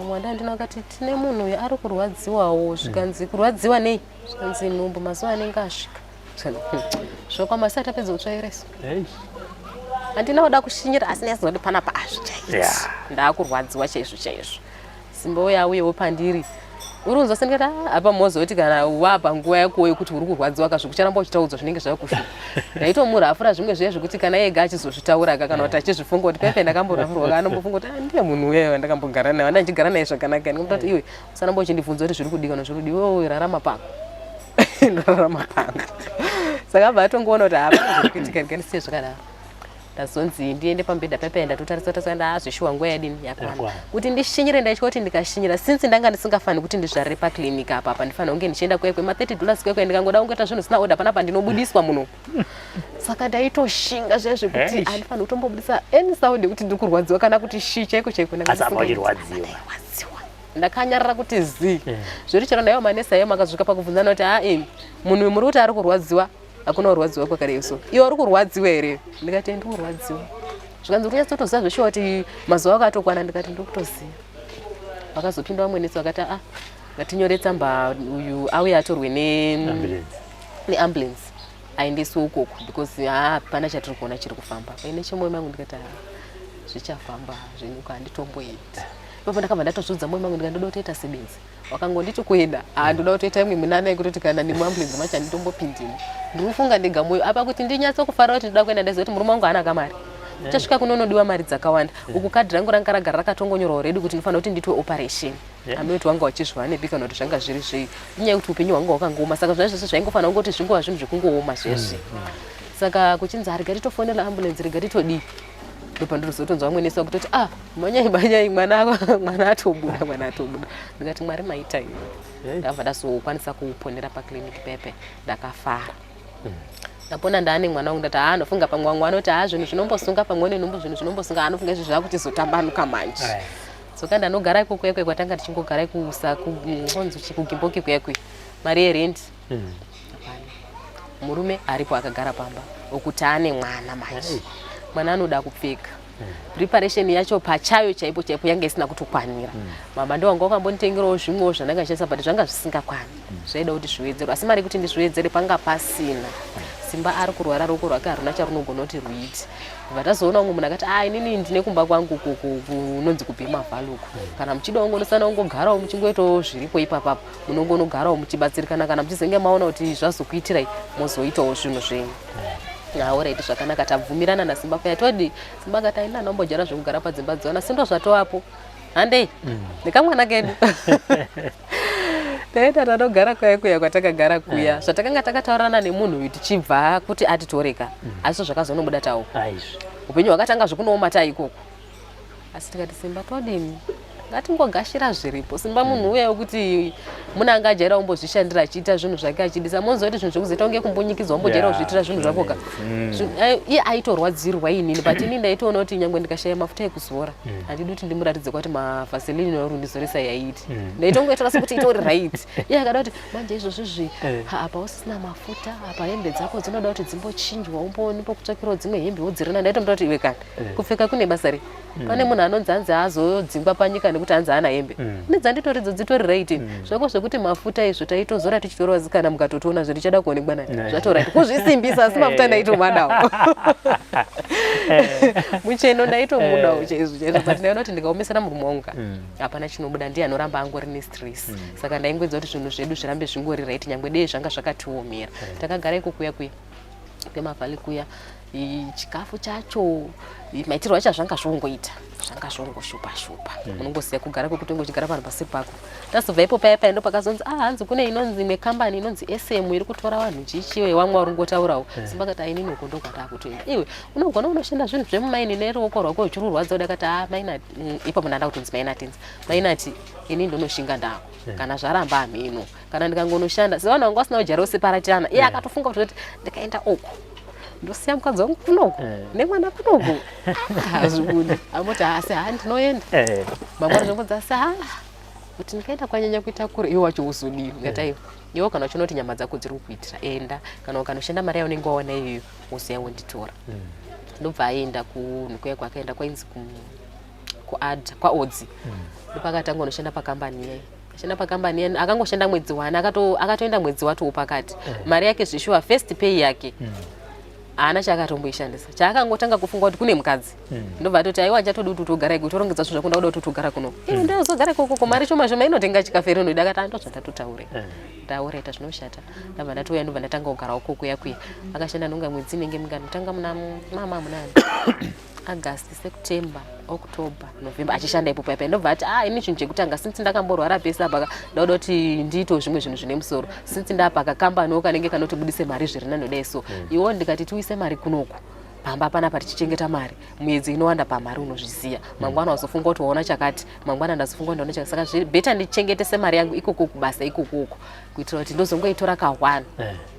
mwanda ndina akati tine munhu uyu ari kurwadziwawo zvikanzi kurwadziwa nei zvikanzi nhumbu mazuva anenge asvika zvokwamasi atapedza utsvaireso handina kuda kushinyira asi nesinga kuti panapa azvichaiti ndaakurwadziwa chaizvo chaizvo Simba uya auyewo pandiri uri unzosendikati apa mozoti kana wapa nguva yako yekuti uri kurwadziwa kazvo kucharamba uchitaudzwa zvinenge zvakushupa ndaitomurafura zvimwe zviya zvekuti kana ega achizozvitaura kana kuti achizvifunga kuti pepe ndakamborafurwa kana anombofunga kuti ndiye munhu uyeyo ndakambogara naye ndandigara naye zvakanaka ndingamuti iwe usanamba uchindibvunza kuti zviri kudii kana zviri kudii iwewe rarama pako ndararama pangu saka abva atongoona kuti hapana zviri kuitika ndikandisiye zvakadaro ndazonzi ndiende pambedha pepe ndatotarisa ndazvishuwa nguva yadini yakwana kuti ndishinyire ndaitya kuti ndikashinyira since ndanga ndisingafani kuti ndizvarire paklinika apa ndifanira kunge ndichienda kwekwe $30 kwekwe ndikangoda kungoita zvinhu zvisina oda panapa ndinobudiswa muno saka ndaitoshinga zviya zvekuti handifani kutombobudisa any sound yekuti ndiri kurwadziwa kana kuti shi chaiko chaiko ndakasingirwadziwa ndakanyarara kuti zi zviri chero naiwo manesa ayo makazvika pakubvunzana kuti munhu muri kuti ari kurwadziwa hakuna kurwadziwa kwakadai so iwe uri kurwadziwa here ndikati ndiri kurwadziwa zvikanzi kunyatsotoziva zveshuwa kuti mazuva akatokwana ndikati ndiri kutoziva vakazopinda vamwe nesi vakati ngatinyore tsamba uyu auye atorwe neambulance aendeswe ukoko because hapana chatiri kuona chiri kufamba paine chemwoyo mangu ndikati zvichafamba zvenyuka handitomboiti ipapo ndakabva ndatozvidza mwoyo mangu ndikandoda kutoita sebenzi wakangonditi kuenda ndoda kutoita imwe minana yekutoti kana nemuambulenzi macho handitombopindimo ndiri kufunga ndega mwoyo apa kuti ndinyatsokufara kuti ndoda kuenda ndaziva kuti murume wangu haana kamari uchasvika kunonodiwa mari dzakawanda uku kadhi rangu ranga ragara rakatongonyorwa redi kuti ndinofanira kuti ndiitwe operation ameti wanga wachizviva nepi kana kuti zvanga zviri zvei inyaya yekuti upenyu hwanga hwakangooma saka zvona zvese zvaingofanira kungoti zvingova zvinhu zvekungooma zvezve saka kuchinzi rigatitofonera ambulenzi rigatitodii ndopandirizotonzwa vamwe nesi vakutoti manyai mwana atobuda ndikati mwari maita iwe ndabva ndazokwanisa kuuponera pakliniki pepe ndakafara ndapona ndaane mwana wangu ndati anofunga pamwe wangu anoti zvinhu zvinombosunga pamwe nenhumbu zvinhu zvinombosunga anofunga izvi zvaakuti zotambanuka manje soka ndanogara ikoko ekwe kwatanga tichingogara ikusa kunzi kugimboki kwekwe mari yerendi murume aripo akagara pamba okuti ane mwana manje mwana anoda kupfeka preparation yacho pachayo chaipo yanga isina kutokwanira mama ndo wanga wakambonditengerawo zvimwewo zvandanga ndichisa but zvanga zvisingakwani zvaida kuti zviwedzerwe asi mari kuti ndizviwedzere panga pasina Simba ari kurwara roko rwake haruna charunogona kuti ruiti vatazoona umwe munhu akati inini ndine kumba kwangu kunonzi kubhema vhaluku kana muchida ungonosana ungogarawo muchingoitawo zviripo ipapapo munongonogarawo muchibatsirikana kana muchizenge maona kuti zvazokuitirai mozoitawo zvinhu zvenyu alright zvakanaka tabvumirana naSimba kuya todi Simba akati aina nombojara zvekugara padzimba dzona sindo zvatovapo handei nekamwana kedu taita tanogara kuya kwatakagara kuya zvatakanga takataurana nemunhu uyu tichibva kuti atitoreka asi zvakazonobuda tawo upenyu hwakatanga zvekunooma ikoko asi tikati Simba todini ngatingogashira zviripo Simba munhu uya wekuti munhu angajaira umbozvishandira achiita zvinhu zvake achidisa monzoti zvinhu zvekuzoita unge kumbonyikidzwa umbojaira kuzviitira zvinhu zvakoka iye aitorwadzirwa inini but ini ndaitoona kuti nyangwe ndikashaya mafuta ekuzora handidi kuti ndimuratidze kuti mavaselini yorundizoresa yaiti ndaitongoitira sekuti itori right iye akada kuti manje izvozvizvi apa usisina mafuta apa hembe dzako dzinoda kuti dzimbochinjwa umbonipo kutsvakirawo dzimwe hembe wodzirana ndaitomboda kuti iwe kana kupfeka kune basa pane munhu anonzi anzi azodzingwa panyika nekuti zvekuti hanzi hana hembe nedzanditoridzo dzitori right zvako zvekuti mafuta izvo taitozora tichitorowazikana mukatotoona zviri chada kuonekwa naye zvatoright kuzvisimbisa asi mafuta ndaitomadawo mucheno ndaitomudawo chaizvo but ndaona kuti ndikaomesana murume wangu hapana chinobuda ndiye anoramba angori nestress saka ndaingwedza kuti zvinhu zvedu zvirambe zvingori right nyangwe dei zvanga zvakatiomera takagara ikukuya kwemavhali kuya chikafu chacho maitirwo acho zvanga zvongoita zvanga zvongoshupa unongosiya kugara kwekuti ungochigara panhu pasi pako tazobva ipo paya ndo pakazonzi hanzi kune inonzi imwe kambani inonzi SM iri kutora vanhu chichiwe wamwe uri ngotaurawo Simba kati ainini uko ndo kwatakutoenda iwe unogona unoshanda zvinhu zvemumaini neruoko rwako uchirurwadza uda kati maina ipo munanda kutonzi mainatinzi mainati ini ndonoshinga ndako kana zvaramba amino kana ndikangonoshanda sevanhu vanga vasina ujara useparatana iye akatofunga kuti ndikaenda uko ndosiya mukadzi wangu kunoku nemwana kunoku hazvibudi amoti asi ndinoenda mangwana zvongodza asi kuti ndikaenda kwanyanya kuita kure iwe wacho uzodini ngati iwe kana uchinoti nyama dzako dziri kuitira enda kana ukanoshanda mari yaunenge waona iyoyo usiya wonditora ndobva aenda kunhukuya kwakaenda kwainzi kwaodzi ndopakatanga unoshanda pakambani yayi shanda pakambani akangoshanda mwedzi 1 akatoenda mwedzi watu pakati mari yake zvishuwa first pay yake ana chakatomboishandisa chaakangotanga kufunga kuti kune mukadzi ndobva atoti aiwa chatodi kuti utogara iko utorongedza zvinhu zvako ndauda kuti utogara kuno iwe ndiye uzogara ikoko mari shoma shoma inotenga chikaferi inoida akati ndozvatatotaure ndaureta zvinoshata ndabva ndatoya ndobva ndatanga kugara uko kuya akashanda nonga mwedzi inenge minganotanga muna munani August, September, October, November achishanda ipo paya ndobva ati ini chinhu chekutanga since ndakamborwara pesa apa ndauda kuti ndiito zvimwe zvinhu zvine musoro since ndapaka kambani kanenge kanotibudise mari zviri nanoda iso iwo ndikati tiuise mari kunoko pamba panapa tichichengeta mari mwedzi inowanda pamari unozviziya mangwana wazofunga kuti waona chakati mangwana ndazofunga ndaona chakati saka beta ndichengetese mari yangu ikoko kubasa ikoko kuitira kuti ndozongoitora ka1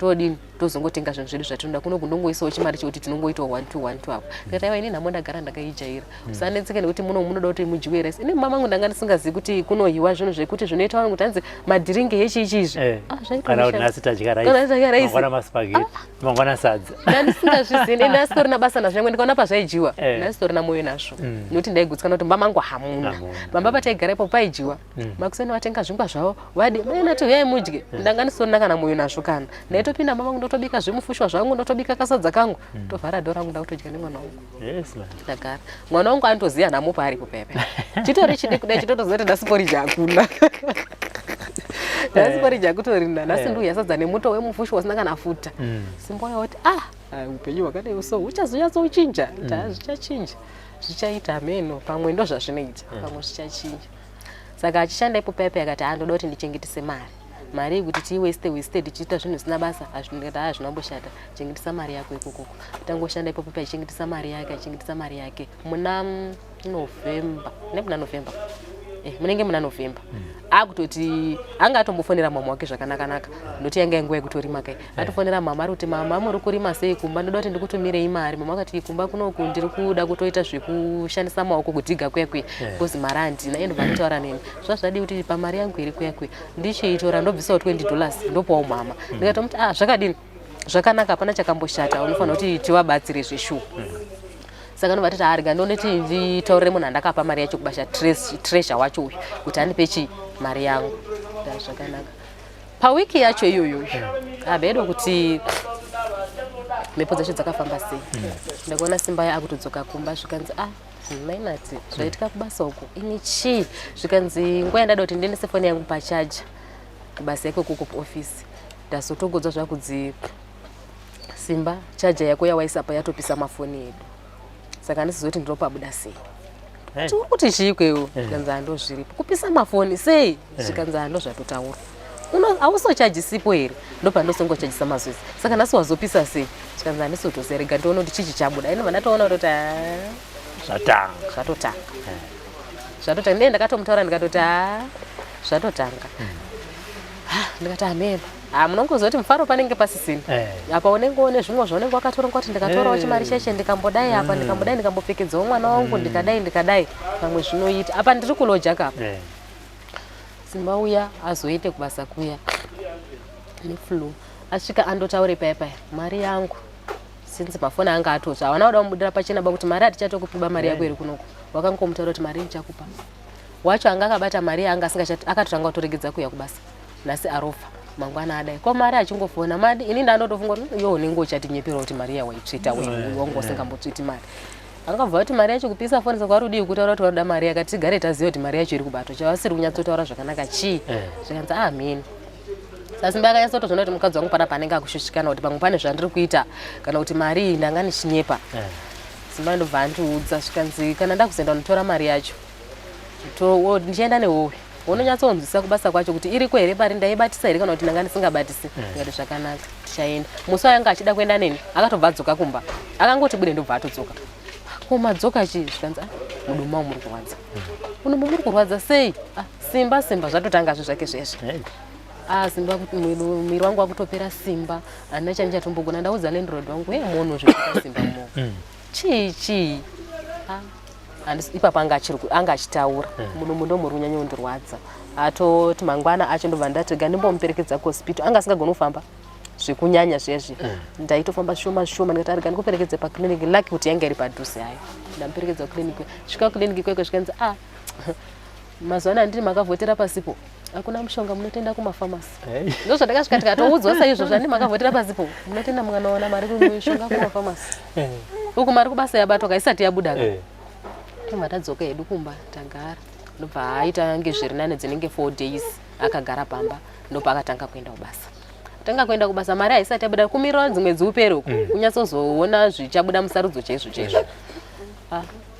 todi tozongotenga zvinhu zvedu zvatinoda kuno kundongoisawo chimari chekuti tinongoitawo 1 apo ngati aiwa ini nhamo ndagara ndakaijaira usanetseke nekuti munoda kuti mujiwe ini mama angu ndanga ndisingazivi kuti kunohiwa zvinhu zvekuti zvinoita vanhu kuti hanzi madhiringi echiichizvi kana kuti nhasi tadya raisi mangwana maspageti mangwana sadza ndandisingazvizivi ndasitorina basa nazvo nyangwe ndikaona pazvaijiwa ndasitorina moyo nazvo nokuti ndaigutsikana kuti mbama angu hamuna bamba pataigara ipo paijiwa makuseni watenga zvingwa zvavo wadi mainati uyai mudye ndanga ndisitorina kana moyo nazvo kana ndaitopinda mama angu ndotobika zvimufushwa zvangu ndotobika kasadza kangu tovhara dho rangu ndakutodya nemwana wangu ndagara mwana wangu anotoziya nhamo paaripo pepe chitori chidi kudai chitotoziva kuti ndasiporija hakuna ndasiporija kutorina nhasi ndiuya sadza nemuto wemufushwa usina kana futa Simba yoti upenyu hwakadai so uchazonyatsokuchinja zvichachinja zvichaita meno pamwe ndo zvazvinoita pamwe zvichachinja saka achishanda ipo pepe akati ndoda kuti ndichengetese mari yekuti tiweste tichiita zvinhu zvisina basa azvingati zvinomboshata chengetesa mari yako ikoko tangoshanda ipo pepe achengetesa mari yake muna November munenge muna November akutoti anga atombofonera mama wake zvakanaka ndoti yanga nguva yekutorima kai atofonera mama ari kuti mama muri kurima sei kumba ndoda kuti ndikutumirei mari mama akati kumba kunoku ndiri kuda kutoita zvekushandisa maoko kudhiga kuya because mari handina iye ndobva nditaura neni zvazvadi kuti pamari yangu iri kuya ndichiitora ndobvisawo $20 ndopawo mama ndikatomuti zvakadini zvakanaka hapana chakamboshata unofanira kuti tivabatsire zveshuwa saka ndobva tati ndoneti nditaurire munhu andakapa mari yacho kubasha treasure wacho uyu kuti andipe mari yangu zvakanaka pawiki yacho iyoyo abedo kuti mhepo dzacho dzakafamba sei ndakaona Simba akutodzoka kumba zvikanzi mainati zvaitika kubasa uko ini chii zvikanzi nguva yandada kuti ndiendese foni yangu pachaja kubasa yako kuko kuofisi ndazotogodzwa zvakudzi Simba chaja yako yawaisapa yatopisa mafoni edu saka ndisizoti ndinopabuda sei kuti chikwewo zvikanzi ndozviripo kupisa mafoni sei zvikanzi ndozvatotaura ausocharjisipo here ndopa ndosongochajisa mazwezi saka nhasi wazopisa sei zvikanzi ndisotozerega ndoona kuti chichi chabuda ino vandatoona kuti zvatotanga ndiye ndakatomutaura ndikatoti zvatotanga ndikati ameno munongozoti mufaro panenge pasisini apa unenge one zvimwe zvaunenge wakatoronga kuti ndikatorawo chimari cheche ndikambodai apa ndikambopfekedzawo mwana wangu ndikadai pamwe zvinoita apa ndiri kulojaka apa Simba uya azoite kubasa kuya neflu asvika andotaure paya mari yangu since mafoni anga atozva hawana kuda kumudira pachena kuti mari hatichatokupiba mari yako iri kunoko wakangomutaura kuti mari ichakupa wacho anga akabata mari yanga akatotanga kutoregedza kuya kubasa nasi arofa mangwana adai ko mari achingofona mari ini ndandotofunga kuti yo unenge uchatinyepera kuti mari yawaitsvita wewe wangu usingambotsviti mari akabva kuti mari yacho kupisa foni sakwarudi kutaura kuti waroda mari yakatigare taziva kuti mari yacho iri kubatwa chavasiri kunyatsotaura zvakanaka chii zvikanzi amen Simba akanyatsotoona kuti mukadzi wangu pana panenge akushushikana kuti pamwe pane zvandiri kuita kana kuti mari iyi ndanga ndichinyepa Simba ndobva andiudza zvikanzi kana ndakuzoenda kunotora mari yacho ndichienda newowe unonyatsonzwisa kubasa kwacho kuti iri kwere pari ndaibatisa here kana kuti ndanga ndisingabatisi ngati zvakanaka tichaenda musi wayanga achida kuenda neni akatobva adzoka kumba akangoti bude ndobva atodzoka komadzoka chii zvikanzi muduma muri kurwadza unomo muri kurwadza sei Simba zvatotangazve zvake zveshe Simba mwiri wangu wakutopera simba andina chandichatombogona ndaudza landlord wangu munhu zvekuita Simba mo chii ipapo anga achitaura munhu ndo muri kunyanya kundirwadza atoti mangwana acho ndobva ndatega ndimbomuperekedza kuhospital anga asingagoni kufamba zvekunyanya zvezvi ndaitofamba shoma ndikati arega ndikuperekedze pakliniki lucky kuti yanga iri padhuze hayo ndamuperekedza kukliniki svika kukliniki kweko zvikanzi mazuva andiri makavhotera pasipo hakuna mushonga munotenda kumafamasi ndo zvandakasvika tikatoudzwa saizvo zvandiri makavhotera pasipo munotenda mukanoona mari kumishonga kumafamasi uku mari kubasa yabatwa kaisati yabuda tobva tadzoka hedu kumba tagara ndobva aita ngezvirinane dzinenge 4 days akagara pamba ndopa akatanga kuenda kubasa tanga kuenda kubasa mari haisati yabuda kumirira dzimwe dziupero kunyatsozoona zvichabuda musarudzo chaizvo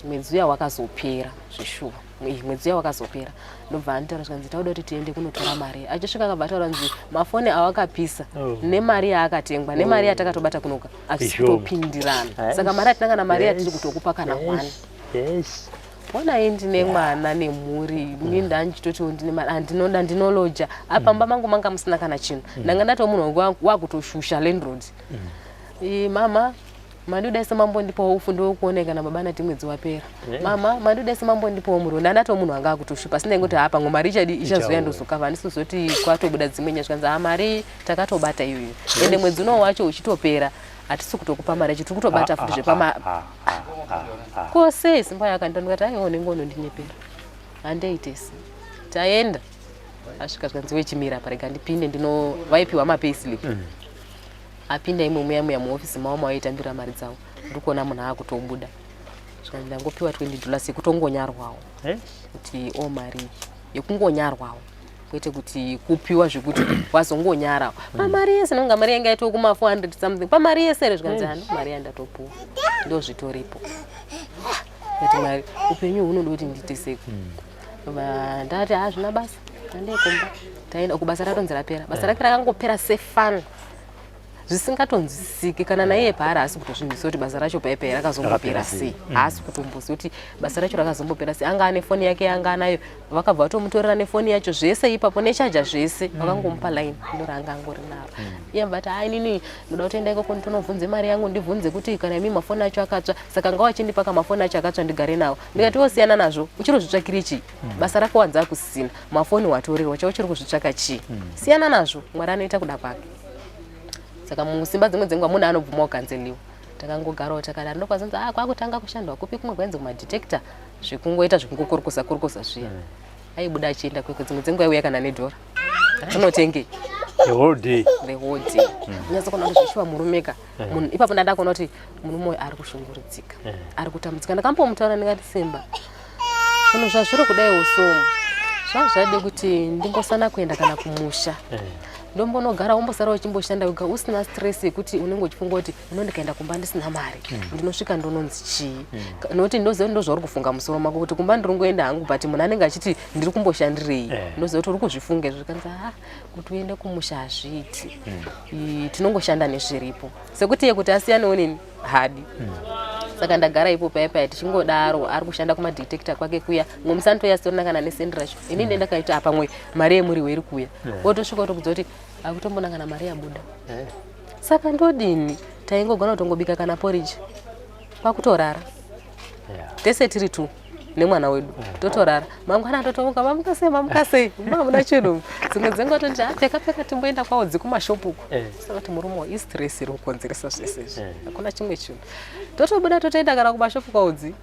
mwedzi uya wakazopera zvishuwa mwedzi uya wakazopera ndobva anditaura zvikanzi tauda kuti tiende kunotora mari achisvika akabva taura nzi mafoni awakapisa nemari yaakatengwa nemari yatakatobata kunoka azvitopindirana saka mari atinanga namari yatiri kutokupa kana 1 Ona ndine mwana nemhuri ndindanchitoti ndine mari andinoda ndinoloja apamba mangu manga musina kana chinhu ndanga ndato munhu wangu wakutoshusha landlord mama Maduda semambo ndipo ufundo kuoneka na baba nati mwedzi wapera mama maduda semambo ndipo muro ndato munhu anga kutoshupa sinde ngoti hapa ngomari ichazoya ndosukava ndisozoti kwatobuda dzimwe zvikanza mari takatobata iyoyo ende mwedzi uno wacho uchitopera atisi kutokupa mari chitiri kutobata futi zvepama kose Simba yakandandikati aione ngono ndinyepera handeitesi taenda asvika zvanzi wechimira parega ndipinde ndino vaipiwa mapayslip apinda imwe muya muofisi mawo mawaitambira mari dzawo ndikuona munhu akutobuda zvikanzi ndangopiwa $20 yekutongonyarwawo kuti mari yekungonyarwawo kwete kuti kupiwa zvekuti wazongonyarawo pamari yese nonga mari yanga yaito kuma 400 something pamari yese zvikanzi mari yandatopuwa ndo zvitoripo kuti mari upenyu hunoda kuti ndiite seku ndati zvina basa ndandekomba taenda kubasa ratonzi rapera basa rake rakangopera sefan zvisingatonzwisiki kana naiye paari asi kutozvinzwisa kuti basa racho paipai rakazombopera sei asi kutombozwa kuti basa racho rakazombopera sei anga ane foni yake yanga anayo vakabva vatomutorera nefoni yacho zvese ipapo nechaja zvese vakangomupa line ndo ranga angori naro iye mbati inini ndoda kutoenda ikoko nditonobvunze mari yangu ndibvunze kuti kana imi mafoni acho akatsva saka ngawachindipaka mafoni acho akatsva ndigare nawo ndikati wosiyana nazvo uchirozvitsvakiri chii basa rako wanza kusina mafoni watorerwa chao chiri kuzvitsvaka chii siyana nazvo Mwari anoita kuda kwake saka musimba dzimwe dzenguva munhu anobvuma kukanzeliwa takangogarawo takadaro ndokwazonzi kwakutanga kushandwa kupi kumwe kwenzi kumadetector zvekungoita zvekungokurukusa zviya aibuda achienda kweko dzimwe dzenguva aiuya kana nedhora unotenge the whole day unyatsokona kuti zvishuwa murumeka munhu ipapo ndadakuona kuti munhu moyo ari kushungurudzika ari kutambudzika ndakambomutaura ndingati Simba zvinhu zvazviri kudai usomu zvazvade kuti ndimbosana kuenda kana kumusha ndombonogara wombosara uchimboshanda wega usina stress yekuti unenge uchifunga kuti ndikaenda kumba ndisina mari ndinosvika ndononzi chii noti ndoziva ndozvauri kufunga musoro mako kuti kumba ndiri ngoenda hangu but munhu anenge achiti ndiri kumboshandirei ndoziva kuti uri kuzvifunga zvikanzi kuti uende kumusha hazviiti tinongoshanda nezviripo sekuti yekuti asiyanewo nini hadi saka ndagara ipo paipai tichingodaro ari kushanda kumadetector kwake kuya ngomusanto yasitorina kana nesendi racho inini ndakaita pamwe mari yemuri weri kuya wotosvika utokudza kuti akutombona kana mari yabuda saka ndodini taingogona kutongobika kana porridge kwakutorara tese tiri tu nemwana wedu totorara mangwana totomuka mamukasei mamuna chinhu dzimwe dzenguva toti peka timboenda kwawo dzikumashopuko saka kuti murume istress iri kukonzeresa zvese izvi hakuna chimwe chinhu totobuda totoenda kana kumashopu kwawodzi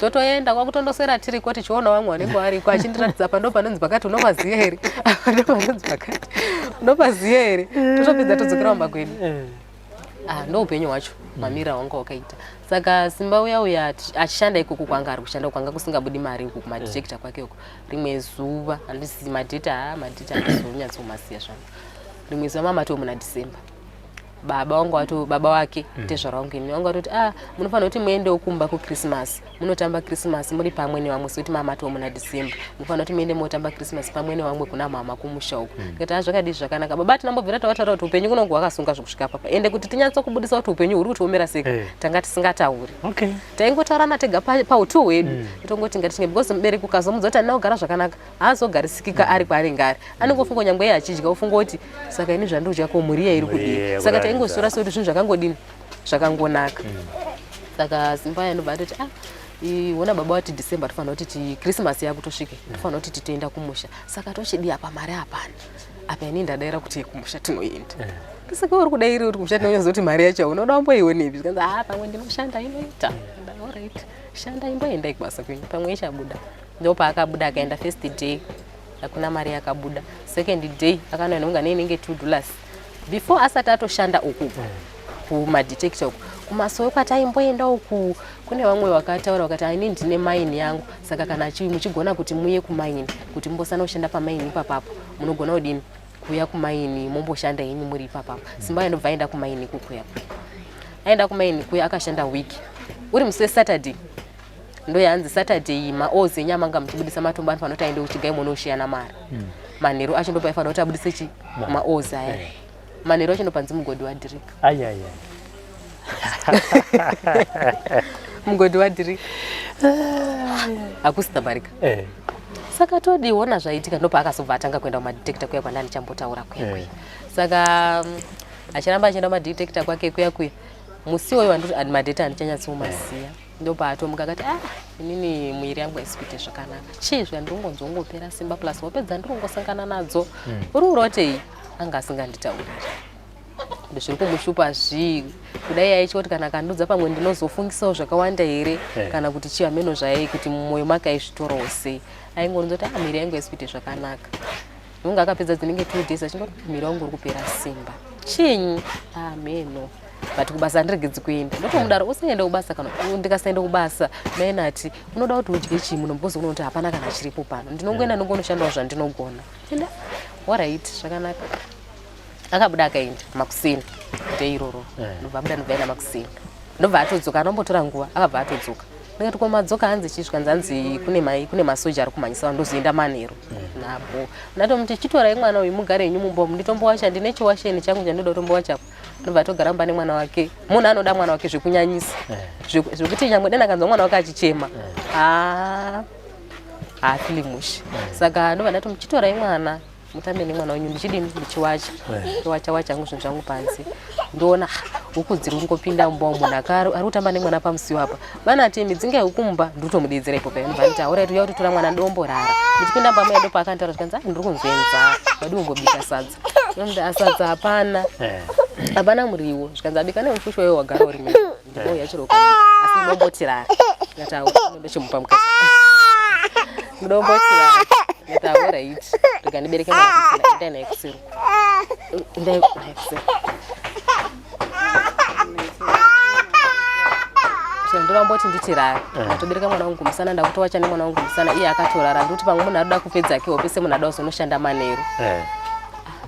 totoenda kwakutondosera tiri kuti chiona wamwe wanenge ariko achindiratidza pando panonzi pakati unopaziya here pando panonzi pakati unopaziya here totopedza todzokera mumagwedu ndo upenyu hwacho mamira wanga wakaita saka Simba uya achishanda ikoko kwanga ari kushanda kwanga kusingabudi mari uku kumadetector kwake uko rimwe zuva handisi madheta andizonyatsokumasiya zvangu rimwe zuva mama muna December baba wake tezvaraungu ini wanga watoti munofanira kuti muendewo kumba kuChristmas munotamba Christmas muri pamwe nevamwe sekuti mama muna December munofanira kuti muende motamba Christmas pamwe nevamwe kuna mama kumusha uko ndikati zvakadii zvakanaka baba tinambobvira tavataura kuti upenyu kunonge hwakasunga zvokusvika papa ende kuti tinyatsokubudisa kuti upenyu huri kutiomera seka tanga tisingatauri taingotaurana tega pautu hwedu tongoti ngatichinge because mubereki ukazomudza kuti andina kugara zvakanaka haazogarisika ari kwaanenge ari anongofunga nyangwe iye achidya ofunga kuti saka ini zvandodya ko muriya iri kudii saka taingosura sekuti zvinhu zvakangodini zvakangonaka saka Simba yanobva toti wona baba wati December tofanira kuti Christmas yakutosvike tofanira kuti titoenda kumusha saka tochidi apa mari hapana apa ini ndadaira kuti kumusha tinoenda saka uri kudairi kuti kumusha tinonyaza kuti mari yacho unoda wamboionepi zikanzi pamwe ndinoshanda inoita alright shanda imboenda ikubasa kwenyu pamwe ichabuda ndopaakabuda akaenda first day hakuna mari yakabuda second day akanoenonga neinenge $2 before asati atoshanda uku kumadetector uku kumasoyo kwataimboenda uku kune vamwe vakataura vakati ini ndine maini yangu saka kana muchigona kuti muye kumaini kuti mbosana kushanda pamaini ipapapo munogona kudini kuya kumaini momboshanda ini muri ipapapo Simba yanobva aenda kumaini kukuya aenda kumaini kuya akashanda wiki uri musi Saturday ndo yanzi Saturday maozi enyama anga muchibudisa matombo anofanira kuti aende kuchigai munoshiyana mari manheru acho ndopa aifanira kuti abudise chi maozi aya manheru acho ndopanzi mugodi wadhirika mugodi wadhirika hakusitabarika saka todiona zvaitika ndopa akazobva atanga kuenda kumadetector kuya kwandani chambotaura kuya saka achiramba achienda kumadetector kwake kuya musi woyo wandoti madheta handichanyatsomasiya ndopa atomuka akati inini mwiri yangu haisi kuite zvakanaka chizvi andirongonzongopera Simba plus wapedza ndirongosangana nadzo uri urotei anga asinganditauriri zviri kumushupa kudai aichoti kana kandudza pamwe ndinozofungisawo zvakawanda here kana kuti chivameno zvayai kuti mumwoyo make aizvitorawo sei aingononza kuti miri yangu haisi kuite zvakanaka nonga akapedza dzinenge 2 days achingoti miri wangu uri kupera simba chinyi meno but kubasa ndirigedzi kuenda ndotomudaro usaenda kubasa kana ndikasaenda kubasa mainati unoda kuti udye chii munombozi unoona kuti hapana kana chiripo pano ndinongoenda ndingonoshandawo zvandinogona enda alright zvakanaka akabuda akaenda makuseni ndeiroro ndobva abuda ndobva aenda makuseni ndobva atodzoka anombotora nguva akabva atodzoka ndikati komadzoka hanzi chisvika nzanzi kune masoja ari kumhanyisa ndozoenda manheru napo ndatomuti chitorai mwana uyu mugare henyu mumbomu nditombowacha ndine chiwasheni changu chandoda kutombowachapo ndobva atogara mumba nemwana wake munhu anoda mwana wake zvekunyanyisa zvekuti nyangwe dena akanzwa mwana wake achichema haafili mushe saka ndobva ndati muchitorai mwana mutambe nemwana wenyu ndichidini ndichiwacha towacha hangu zvinhu zvangu panzi ndoona huku dziri kungopinda mumba munhu ari kutamba nemwana pamusiwo apa vanati midzinga yekumba nditomudeedzera ipopa ndobva nditi aurati uya kuti tora mwana ndomborara ndichipinda mba muya ndopa akantaura zvikanzi ndiri kunzvenza vadi kungobika sadza ndomuti asadza hapana muriwo zvikanzi abika nemufushi wayo wagara uri mene ndimouya chirokabika asi ndombotirara ndikati ndochimupa mukasa ndombotirara ndikati right ndikandibereke mwana kusina naye kusiro naye kusiro ndoramboti nditirara ndatobereka mwana wangu kumusana ndakutowacha nemwana wangu kumusana iye akatorara ndikuti pamwe munhu arikuda kupedza kewo pese munhu ada kuzonoshanda manheru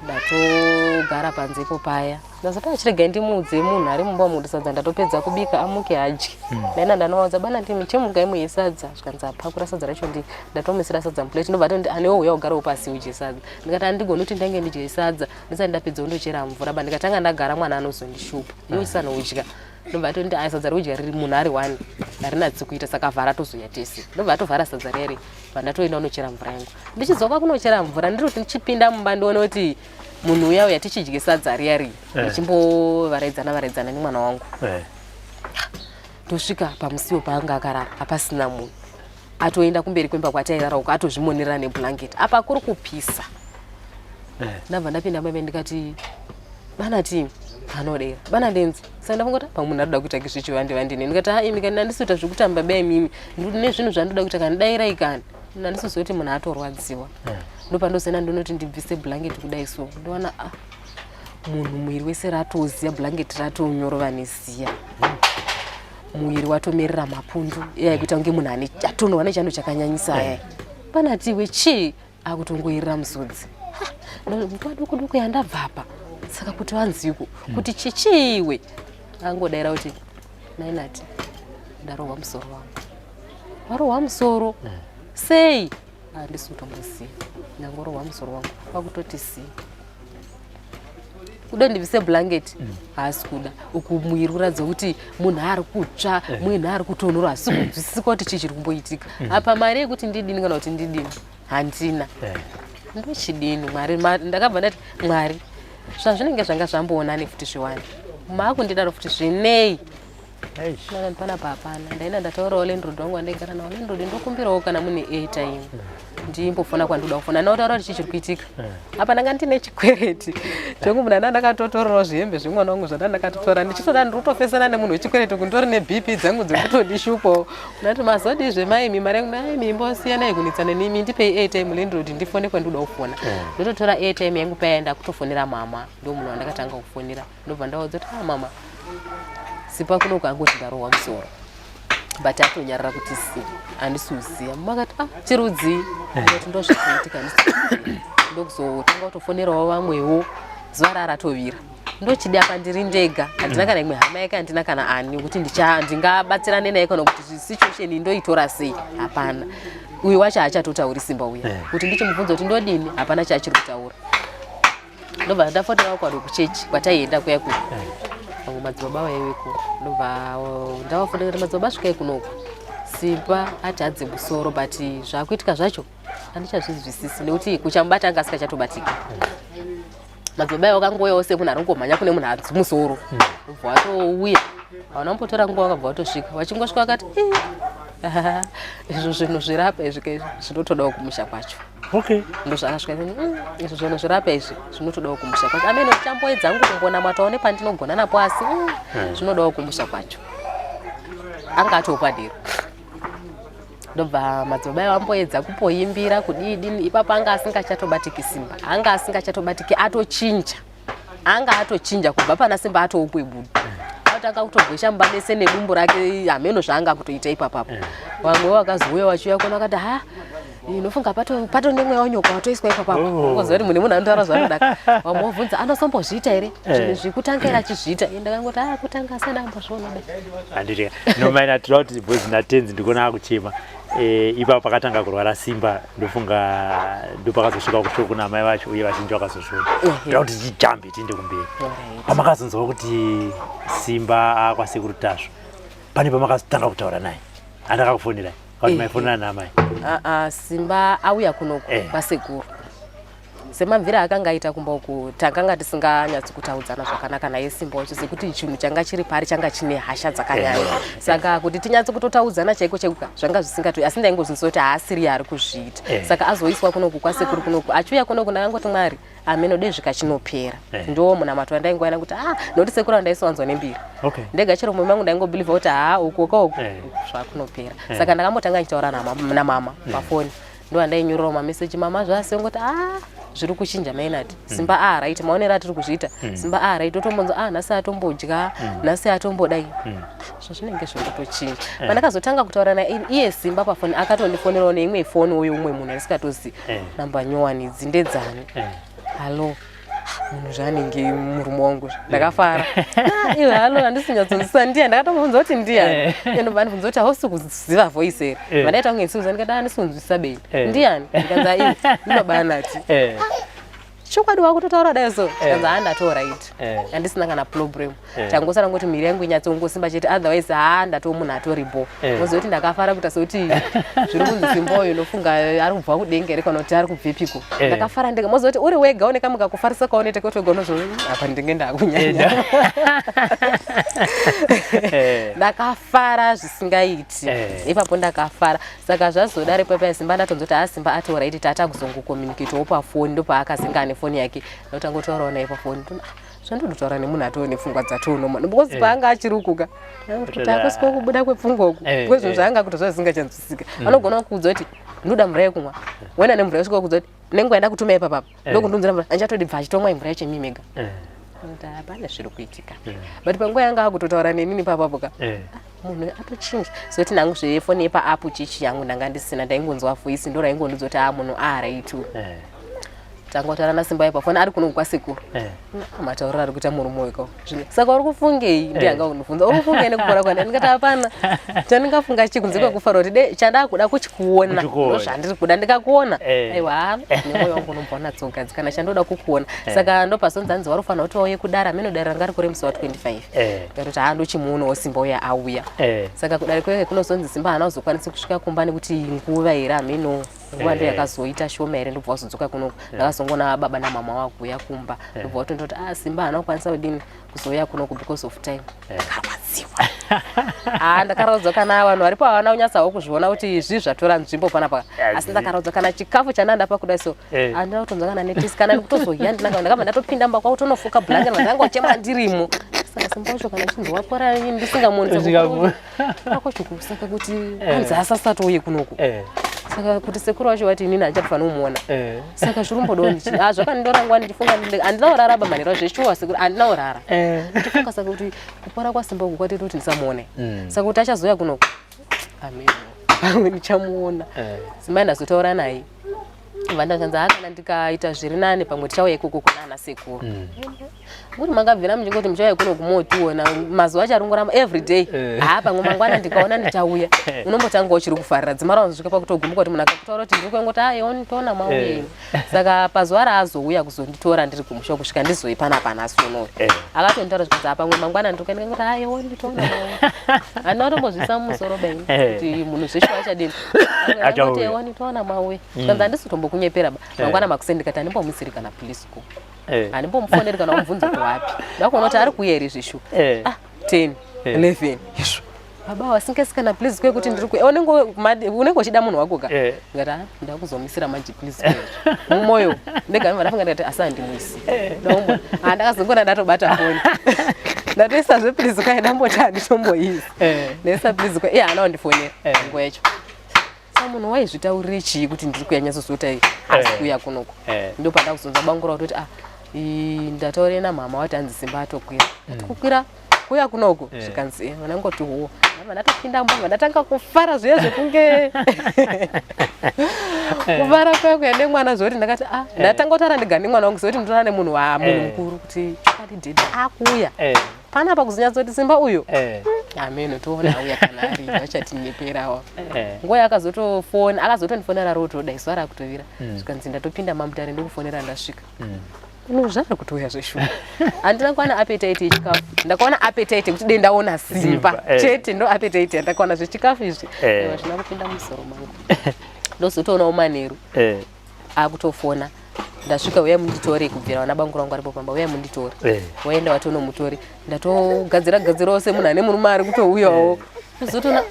ndatogara panzepo paya ndazoti achirega ndimudze munhu ari mumba umu sadza ndatopedza kubika amuke adye ndaenda ndanowadza bana ndimi chemugai muye sadza zvikanzi apakura sadza racho ndatomisira sadza muplate ndobva ati anewo uya ugarawo pasi udye sadza ndikati handigoni kuti ndange ndidye sadza ndisati ndapedza kundochera mvura ba ndikatanga ndagara mwana anozondishupa iwe chisanoudyika ndobva atondi sadza rokudya riri munhu ari 1 harina dzikuita saka vhara tozoya tese ndobva atovhara sadza reri pandatoenda unochera mvura yangu ndichidzoka kunochera mvura ndiri kuti ndichipinda mumba ndione kuti munhu uya tichidye sadza riyari ndichimbovaraidzana nemwana wangu tosvika pamusiwo paanga akarara hapasina munhu atoenda kumberi kwemba kwatairara uko atozvimonerera neblanketi apa kuri kupisa ndabva ndapinda mbaime ndikati banati anodera bana ndenzi sanda ngota pamwe ndaroda kuita kizvicho vandini ndikati ha imi kana ndisuita zvekutamba bai mimi ndine zvinhu zvandoda kuita kana dairai kana ndisizoti munhu atorwadziwa ndopandosena ndinoti ndibvise blanket kudai so ndoona munhu muiri wese ratoziya blanket ratonyorova neziya muiri watomerera mapundu yaikuita kunge munhu ane atonwa nechando chakanyanyisa yai panatiwe chii akutongoirira musodzi mutwa doko yandabva apa saka kuti vanziko kuti chichiwe angodaira kuti nainati ndarohwa musoro wangu warohwa musoro sei handisi kutomboziva ndangorohwa musoro wangu kwakutoti si kuda ndivise blanket haasi kuda uku muiri uratidza kuti munhu ari kutsva munhu ari kutonhora asi kunzwisisika kuti chii chiri kumboitika apa mari yekuti ndidini kana kuti ndidini handina ndochidini mwari ndakabva ndati mwari zvazvinenge zvanga zvamboonani futi zviwani maakundidaro futi zvinei panapa hapana ndaenda ndataurawo landlord wangu wandaigara nawo landlord ndokumbirawo kana mune airtime ndimbofona kwandoda kufona nautaura kuti chii chiri kuitika apa ndanga ndine chikwereti chokumunhu andakatotorawo zvihembe zvimwana wangu zvandandakatotora ndichitoda ndirikutofesana nemunhu wechikwereti kundori nebp dzangu dzekutodishupawo ndati mazodizve maimi mari yangu maimi mbosiyanai kunitsana nemi ndipei airtime landlord ndifone kwandoda kufona ndototora airtime yangu paya ndakutofonera mama ndo munhu wandakatanga kufonera ndobva ndaudza kuti mama sipa kuno kangoti ndarohwa musoro but atonyarara kuti si handisiuziya makati chirudzi ndoti ndozvikuitika ndokuzotanga kutofonerawo vamwewo zuva raratovira ndochidi apa ndiri ndega handina kana imwe hama yake handina kana ani kuti ndingabatsirane naye kana kuti situation ndoitora sei hapana uyu wacho haachatotauri Simba uya kuti ndichimubvunza kuti ndodini hapana chaachiri kutaura ndobva ndafonerawo kwado kuchechi kwataienda kuya kuti vangu madzibaba vaiveko ndobva ndavafonera kuti madzibaba asvikai kunoko Simba ati adze musoro but zvakuitika zvacho handichazvizwisisi nekuti kuchamubata anga asikachatobatika madzibaba vakangouyawo semunhu arongomhanya kune munhu adzi musoro ndobva watouya hauna kumbotora nguva wakabva watosvika wachingosvika wakati izvo zvinhu zvirapa izvi zvinotodawo kumusha kwacho ndozvakasvika izvo zvinhu zvirapa izvi zvinotodawo kumusha kwacho amene uchamboedza ngu kumbonamatawo nepandinogona napo asi zvinodawo kumusha kwacho anga atopadero ndobva madzibaba amboedza kupoimbira kudidini ipapo anga asingachatobatiki Simba anga asingachatobatiki atochinja anga atochinja kubva pana Simba atoukwebudu atanga kutogwesha mubadese nedumbu rake hameno zvaanga kutoita ipapapo vamwe vakazouya vachiuya kuona vakati inofunga pato nemweya wanyoka watoiswa ipapapo ngoziva kuti mune munhu anotaura zvaanodaka vamwe vabvunza anosombozviita here zvinhu zvikutangira achizviita ndakangoti kutanga asana ambozvionoda handiti nomaina tira kuti bhozi natenzi ndikuona akuchema ipapo pakatanga kurwara Simba ndofunga ndopakazosvika kushoko kuna amai vacho uye vazhinji vakazozviona tira kuti chijambe tiende kumberi pamakazonzwa kuti Simba akwasekuru Tazvo pane pamakazotanga kutaura naye andakakufonerai kuti maifonera namai Simba auya kunoko kwasekuru semabvira akanga aita kumba uku takanga tisinganyatsi kutaudzana zvakanaka naye Simba wacho sekuti chinhu changa chiri pari changa chine hasha dzakanyanya saka kuti tinyatsi kutotaudzana chaiko chekuka zvanga zvisingatoi asi ndaingozvinzwa kuti haasiri ari kuzviita saka azoiswa kunoku kwasekuru kunoku achiuya kunoku ndakangoti mwari ameno dei zvikachinopera ndo munamato wandaingoona kuti nokuti sekuru andaisowanzwa nembiri ndega chero mumwe wangu ndaingobhiliva kuti uko zvakunopera saka ndakambotanga ndichitaura namama pafoni ndo andainyorera mameseji mama zvasi ngoti zviri kuchinja mainati Simba right maonera atiri kuzviita Simba right totombonza nhasi atombodya nhasi atombodai zvinenge zvingotochinja pandakazotanga kutaura naye iye Simba pafoni akatondifonerawo neimwe foni uyo umwe munhu asikatozivi namba nyowanidzi ndedzani halo munhu zvanenge murume wangu ndakafara iwe halo handisinyatsoziva ndiye ndakatomubvunza kuti ndiani ndobva ndibvunza kuti hausi kuziva voice here vandaita kunge ndisiuza ndikati handisinzwisisa beni ndiani ndikanza iwe ndinobanati chokwadi wakutotaura dai so ndikanza handatorit handisina kana problem changosara ngoti miri yangu inyatsongosimba chete otherwise ndatomunhu atoripo mozoti ndakafara kuita sekuti zviri kunzi Simba uyo nofunga ari kubva kudenga here kana kuti ari kubvepiko ndakafara ndega mozoti uri wega une kamuka kufarisa kaonete kotogonozo apa ndinge ndakunyanya ndakafara zvisingaiti ipapo ndakafara saka zvazodare papa Simba ndatonzoti Simba atorit tata kuzongokomuniketewo pafoni ndopaakazengane foni yake ndotangotaurawo naye pafoni zvandotaura nemunhu atone pfungwa dzatonoma because paanga achirukuka takusiko kubuda kwepfungwa uku kwezvinhu zvaanga kuti zvazvisingachanzwisika anogona kuudza kuti ndoda mvura yekumwa wena nemvura yosvika kudza kuti nenguva yanda kutuma ipapapa ndokundunzira mvura andichatodi bva achitomwa imvura yacho mimega hapana zviri kuitika but panguva yanga akutotaura nenini papapoka munhu atochinja zoti nangu zvefoni yepaapu chichi yangu ndanga ndisina ndaingonzwa voisi ndo raingondiudza kuti munhu araitu tangotaura naSimba yepafoni ari kuno kwasekuru matauriro ari kuita murume weko saka uri kufungei ndiyanga unibvunza uri kufungei nekupora kwanda ndingati hapana chandingafunga chikunze kwekufara kuti chandakuda kuchikuona ndozvandiri kuda ndikakuona aiwa nemwoyo wangu unombona tsogadzi kana chandoda kukuona saka ndopasonzanzi wari kufanira kuti auye kudara mino dara ranga rikore musi wa25 ngekuti ndochimuonawo Simba uya auya saka kudari kweke kunozonzi Simba haana kuzokwanisa kusvika kumba nekuti nguva here hamino nguva ndo yakazoita shoma here ndobva wazodzoka kuno ndakazongona baba namama wakuuya kumba ndobva watondoti Simba haana kukwanisa kudini kuzouya kunoku because of time karwadziwa ndakaraudza kana vanhu varipo havana kunyatsawo kuzviona kuti izvi zvatora nzvimbo panapa asi ndakaraudza kana chikafu chanandapa kudai so handina kutonzwa kana netisi kana ndikutozoya ndakabva ndatopinda mba kwautonofuka blanket vandanga uchema ndirimo saka Simba wacho kana chinzi wapora ndisingamuonisakochukusaka kuti anzi asasatouye kunoku saka kuti sekuru wacho wati inini achatofanira kumuona saka zvirumbodo ndichi zvakandorangwa ndichifunga handina kurara bamaniro zveshuwa sekuru handina kurara ndichifunga saka kuti kupora kwaSimba uku kwatiri kuti ndisamuone saka kuti achazoya kunoku ameno pamwe ndichamuona Simba ndazotaura naye vandakanza kana ndikaita zviri nane pamwe tichauya ikoko kunana sekuru kuti makabvira mujinga kuti muchauya kuno kumotiona mazuva acharongorama everyday pamwe mangwana ndikaona ndichauya unombotanga uchiri kufarira dzimara unozvika pakutogumuka kuti munhu akakutaura kuti ndiri kuengoti nditoona mauye saka pazuva raazouya kuzonditora ndiri kumusha kusvika ndizoipanapa nasuno akatonditaura kuti pamwe mangwana ndikaengoti nditoona mauye handina kutombozvisa mumusoro bengi kuti munhu zveshuwa achadini nditoona mauye kanza handisitombokunyepera mangwana makuseni ndikati handimbomusiri kana plisco handimbomufoneri kana umubvunza kuti wapi ndakuona kuti ari kuuya here zveshuwa 10 11 baba wasingesikana please kwekuti ndiri kuuya unenge uchida munhu wako ka ngati ndakuzomisira manje please mumwoyo ndega ndafunga ndikati asandimuisi ndakazongona ndatobata foni ndatoisa zveplease kai ndamboti handitomboisi ndaisa please kai haana kundifonera nguva yacho munhu waizvitaurire chii kuti ndiri kuyanyatsozoita asi kuuya kunoko ndopandakuzonza bangura kuti ndataure namama wati hanzi Simba atokwira kukwira kuuya kunoko zvikanzi vanangoti ndatopinda mba ndatanga kufara zviya zvekunge kufara kwekuya nemwana zvoti ndakati ndatanga kutaura ndega nemwana wangu zoti ndinotaura nemunhu mukuru kuti adidhedhi akuuya panapa kuzonyatsoti Simba uyo ameno toona auya kana ari vachatinyeperawo nguva yakazotofona akazotondifonera rotoda isu ari akutovira zvikanzi ndatopinda mamutare ndikufonera ndasvika zvari kutouya zveshuwa handina kuwana appetite yechikafu ndakaona appetite kuti ndaona Simba chete ndo appetite yandakaona zvechikafu izvi zvina kupinda musoro mangu ndozotoonawo manheru akutofona ndasvika uya munditore kubvira vana bangura vangu aripo pamba uya munditore waenda watonomutore ndatogadzira semunhu ane murume ari kutouyawo uzotoona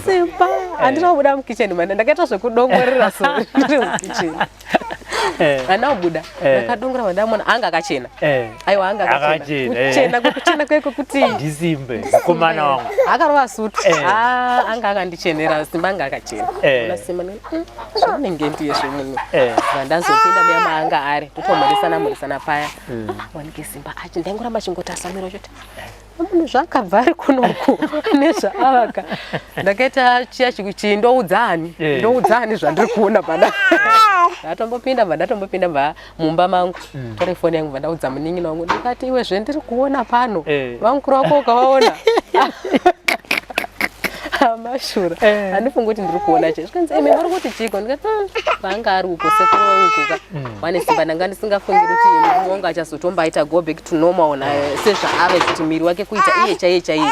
Simba handina kubuda mukicheni manda ndakaita zvekudongorera so ndiri mukicheni handina kubuda ndakadongora mandamona anga akachena aiwa anga akachena kuchena kweko kuti ndisimbe mukomana wangu akarova sutu anga akandichenera Simba anga akachena ona Simba zvinenge ndiye zvemunhu vandazopinda muya maanga ari totomhoresana paya wanike Simba ndaingoramba chingotasamira choti munhu zvakabva ari kunoku nezvaavaka ndakaita chiya chikuchii ndoudzani zvandiri kuona pada ndatombopinda mba mumba mangu tore foni yangu vandaudza munin'ina wangu ndikati iwe zvendiri kuona pano vamukuru wako ukavaona amashura handifungi kuti ndiri kuona che zvikanzi imi muri kuti chiko ndikati vanga ari uko sekuru ukuka wane Simba ndanga ndisingafungiri kuti murume wangu achazotombaita go back to normal naye sezvaave kuti miri wake kuita iye chaiye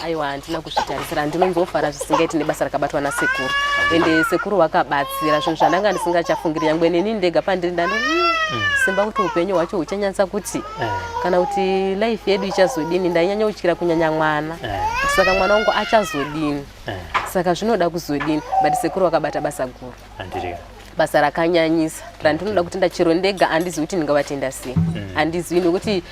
aiwa handina kuzvitarisira handinonzofara zvisingaiti nebasa rakabatwa nasekuru ende sekuru wakabatsira zvinhu zvandanga ndisingachafungiri nyangwe neni ndega pandiri ndando Simba kuti upenyu hwacho huchanyatsa kuti kana kuti life yedu ichazodini ndainyanya kutyira kunyanya mwana saka mwana wangu achazodini saka zvinoda kuzodini but sekuru wakabata basa guru basa rakanyanyisa randinoda kuti ndachero ndega andizivi kuti ndingavatenda sei andizivi nokuti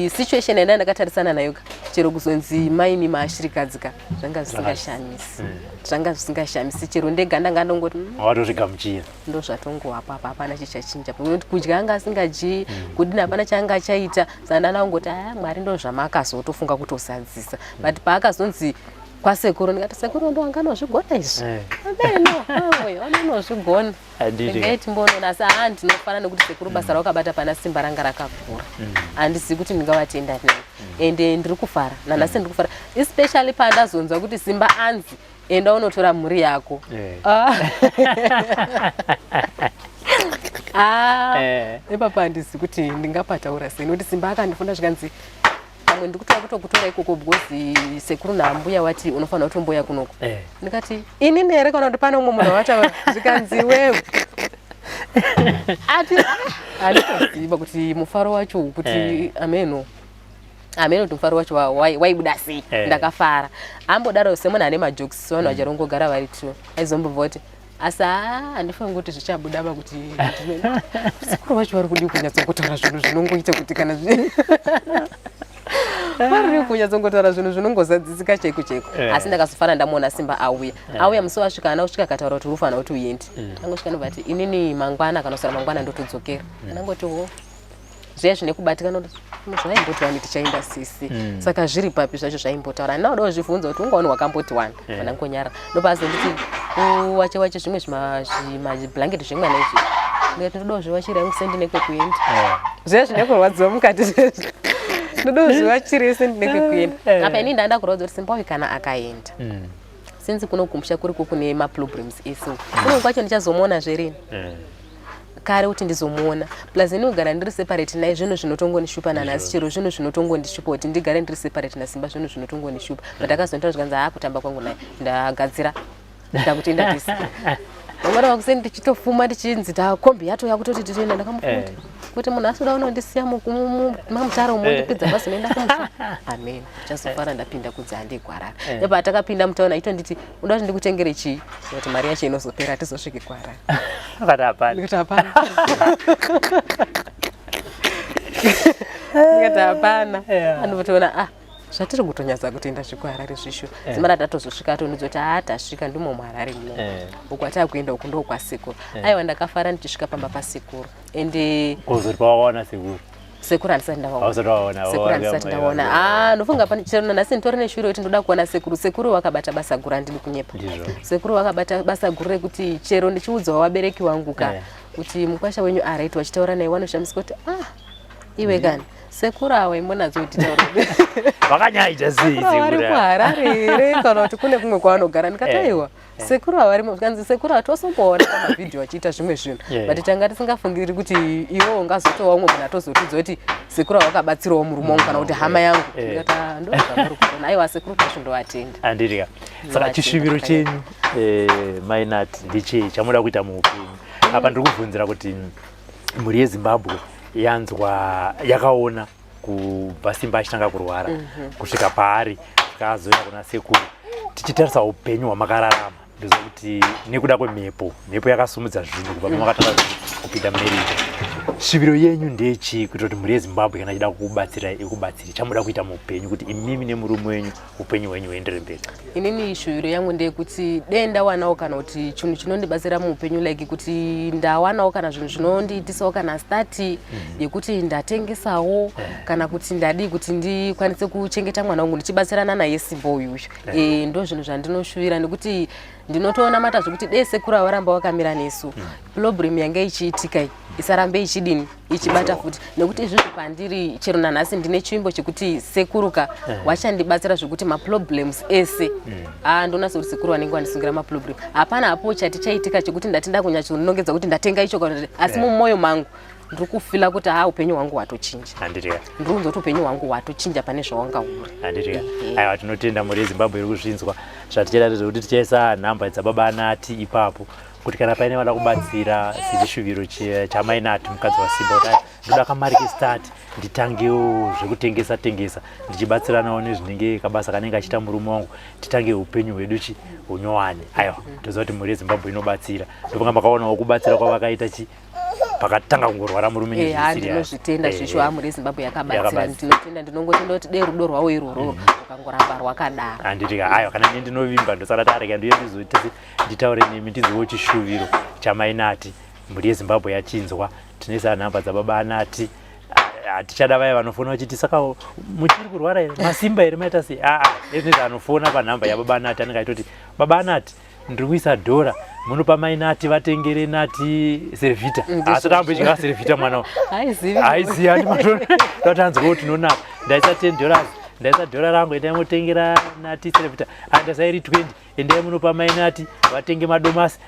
situation yanda ndakatarisana nayo chero kuzonzi maini maashirikadzika zvanga zvisingashamisi chero ndega ndanga ndongoti watozvigamuchira ndo zvatongohapa hapana chichachinja nokuti kudya anga asingadyi kudini hapana chaanga achaita saka ndanangoti mwari ndo zvamakazotofunga kutosadzisa but paakazonzi kwasekuru ndikati sekuru ndo anganozvigona izvi anonozvigona ndingaiti mbonona asi ndinofana nekuti sekuru basa rakabata pana Simba ranga rakakura handizivi kuti ndingavatenda nei ende ndiri kufara nanhasi ndiri kufara especially pandazonzwa kuti Simba anzi enda unotora mhuri yako ipapa handizivi kuti ndingapataura sei nokuti Simba akandifunda zvikanzi pamwe ndikutora kutokutora ikoko because sekuru naambuya wati unofanira kutomboya kunoko ndikati inini here kana kuti pane umwe munhu wataura zvikanzi wewe ati handitoziva kuti mufaro wacho kuti ameno kuti mufaro wacho waibuda sei ndakafara ambodaro semunhu ane majokes vanhu vacharongogara vari tu aizombobva kuti asi handifaniri kuti zvichabuda kuti sekuru vacho vari kudi kunyatsokutora zvinhu zvinongoita kuti kana vari kunyatsongotaura zvinhu zvinongozadzisika chaiko chaiko asi ndakazofana ndamuona Simba auya musi wasvika ana kusvika akataura kuti unofanira kuti uende angosvika ndobva ati inini mangwana kana kusara mangwana ndotodzokera anangoti zviya zvine kubatikana zvaimboti wani tichaenda sisi saka zviri papi zvacho zvaimbotaura ndinodawo zvibvunza kuti ungaoni wakamboti wani vanangonyara ndopazonditi wache zvimwe zvimablanketi zvemwana izvi ndikati ndodawo zviwachira usendi nekwekuenda zviya zvine kurwadziwa mukati ndodozvivachirese ndinekuenda apa ini ndanda kurodza kuti Simba kana akaenda sinzi kunogumbusha kuriko kune maproblems eso kuno kwacho ndichazomuona zverini kare kuti ndizomuona plus ini kugara ndiri separate naye zvinhu zvinotongonishupa nanhasi chero zvinhu zvinotongondishupa kuti ndigare ndiri separate naSimba zvinhu zvinotongonishupa but akazonditora zvikanzi kutamba kwangu naye ndagadzira ndakutenda tisi mangwana wakuseni ndichitofuma ndichinzi kombi yato yakutoti titoenda ndakamufunda kuti munhu asoda unondisiya mamutaro mondipidza basi noenda kumusha amen chazofara ndapinda kunze handigwarara nepa takapinda mutaona ito nditi unoda kuti ndikutengere chii kuti mari yacho inozopera tizosvike kwarara ndikati hapana andotoona zvatiri kutonyatsa kutoenda zvikuharare zvisho zimara tatozosvika tonidzo kuti tasvika ndimo muharare muno uku atakuenda uku ndo kwasekuru aiwa ndakafara ndichisvika pamba pasekuru ende kuzoti pawaona sekuru handisati ndaona ndofunga chero nhasi nditori neshure kuti ndoda kuona sekuru wakabata basa guru handidi kunyepa sekuru wakabata basa guru rekuti chero ndichiudzawo vabereki vangu kuti mukwasha wenyu araiti vachitaura naye wanoshamisika kuti iwe kani sekuru awe mbonadzo kuti vakanyaita sei vari kuharare here kana kuti kune kumwe kwavanogara ndikataiwa sekuru avarimo kanzi sekuru atosomboona pamavhidhiyo achiita zvimwe zvinhu but tanga tisingafungiri kuti iwo ungazotowa umwe munhu atozotidza kuti sekuru awakabatsirawo murume wangu kana kuti hama yangu ndikati ndozvavari kuona aiwa sekuru tacho ndovatenda handirika saka chisviviro chenyu mainati ndichei chamuda kuita muupenyu apa ndiri kubvunzira kuti mhuri yeZimbabwe yanzwa yakaona kubva Simba achitanga kurwara kusvika paari zvikazoenda kuna sekuru tichitarisa upenyu hwamakararama ndoziva kuti nekuda kwemhepo yakasumudza zvinhu kubva pamakatanga kupinda mumerika shiviro yenyu ndechii kuti mhuri yeZimbabwe kana ichida kukubatsira ikubatsiri chamuda kuita muupenyu kuti imimi nemurume wenyu upenyu hwenyu huendere mberi inini shiviro yangu ndeyekuti dei ndawanawo kana kuti chinhu chinondibatsira muupenyu like kuti ndawanawo kana zvinhu zvinondiitisawo kana stati yekuti ndatengesawo kana kuti ndadi kuti ndikwanise kuchengeta mwana wangu ndichibatsirana naye Simba uyuyu ndo zvinhu zvandinoshuvira nekuti ndinotoona mata zvekuti dei sekuru waramba wakamira nesu problem yanga ichiitika isarambe ichidini ichibata futi nekuti izvozvo pandiri chero nanhasi ndine chimbo chekuti sekuruka wachandibatsira zvekuti maproblems ese ndonasa kuti sekuru wanenge wandisungira maproblem hapana apo chati chaitika chekuti ndatinda kunyatsorinongedza kuti ndatenga icho asi mumwoyo mangu ndiri kufila kuti upenyu hwangu hwatochinja ndiri kunzoti upenyu hwangu hwatochinja pane zvawanga uri aiwa tinotenda mhuri yeZimbabwe iri kuzvinzwa zvatichaita zvekuti tichaisa nhamba dzababa anati ipapo kuti kana paine vada kubatsira sechishuviro chamainati mukadzi waSimba kuti ndoda kamarike start nditangewo zvekutengesa ndichibatsiranawo nezvinenge kabasa kanenge achita murume wangu titange upenyu hwedu hunyowani. Aiwa toziva kuti mhuri yeZimbabwe inobatsira. Ndopanga makaonawo kubatsira kwavakaita pakatanga kungorwara murume ndinozvitenda zvisho amuri yeZimbabwe yakabatsira. Ndinotenda ndinongotenda kuti dei rudo rwavo irworwo rukangoramba rwakadaro. Handitika aiwa kana ine ndinovimba ndosara tareka ndiye ndizoti nditaure nemi ndizivo chishuviro chamainati mhuri yeZimbabwe yachinzwa. Tinesa nhamba dzababa Anati hatichada vaya vanofona vachiti saka muchiri kurwara here Masimba here maita sei ezvinezvi anofona panhamba yababa Anati anenge aitoti baba Anati ndiri kuisa dhora munopa mai Nati vatengere Nati Servita. Asi tamboidya Servita mwana haizivi handi matoni kuti hanzwewo tinonaka ndaisa $10 ndaisa dhora rangu endai mutengera Nati Servita andasairi 20 endai munopa mai Nati vatenge madomasi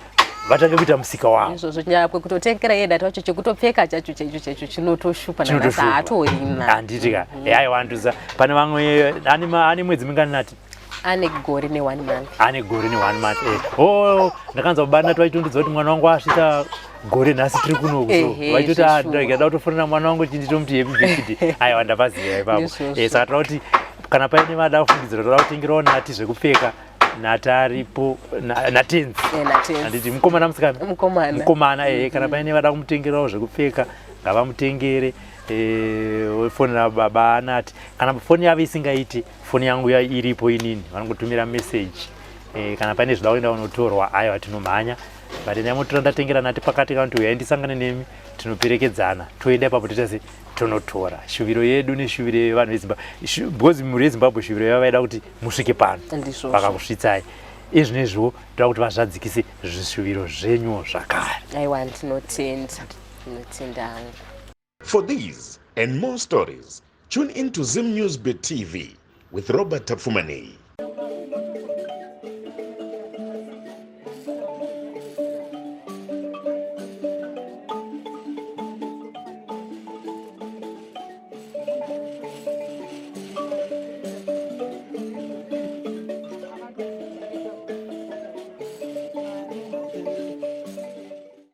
vatange kuita musika wavo. Izvozvo nyapwe kutotengera yeda tacho chekutopfeka chacho chaicho chinotoshupa nanasa hatorina. Handitika aiwanduza pane vamwe ane mwedzi mingani Nati ane gore ne1 month. Ane gore ne1 month. Ndakanzwa baba Nati vaitondidza kuti mwana wangu asvika gore nhasi tiri kuno vaitoti ndagada kutofonera mwana wangu chinditomuti happy birthday. Aiwa ndapaziva ipapo. Saka tinoda kuti kana paine vada kufungidzira toda kutengerawo Nati zvekupfeka Nati aripo natenzi handiti mukomana musikana mukomana kana paine vada kumutengerawo zvekupfeka ngavamutengere. Fonera baba Anati kana foni yavo isingaiti foni yangu iripo inini vanongotumira meseji kana paine zvida kuenda kunotorwa aiwa tinomhanya but ndaimotora ndatengera Nati pakati kana kuti uyai ndisangane nemi tinoperekedzana toenda ipapo totase tonotora shuviro yedu neshuviro yevanhu veZimbabwe because mhuri yeZimbabwe shuviro yavo vaida kuti musvike pano vakakusvitsai izvinezviwo toda kuti vazvadzikise zvishuviro zvenyu zvakare. Aiwa tinotenda hangu. For these and more stories, tune into Zim News TV with Robert Tafumani.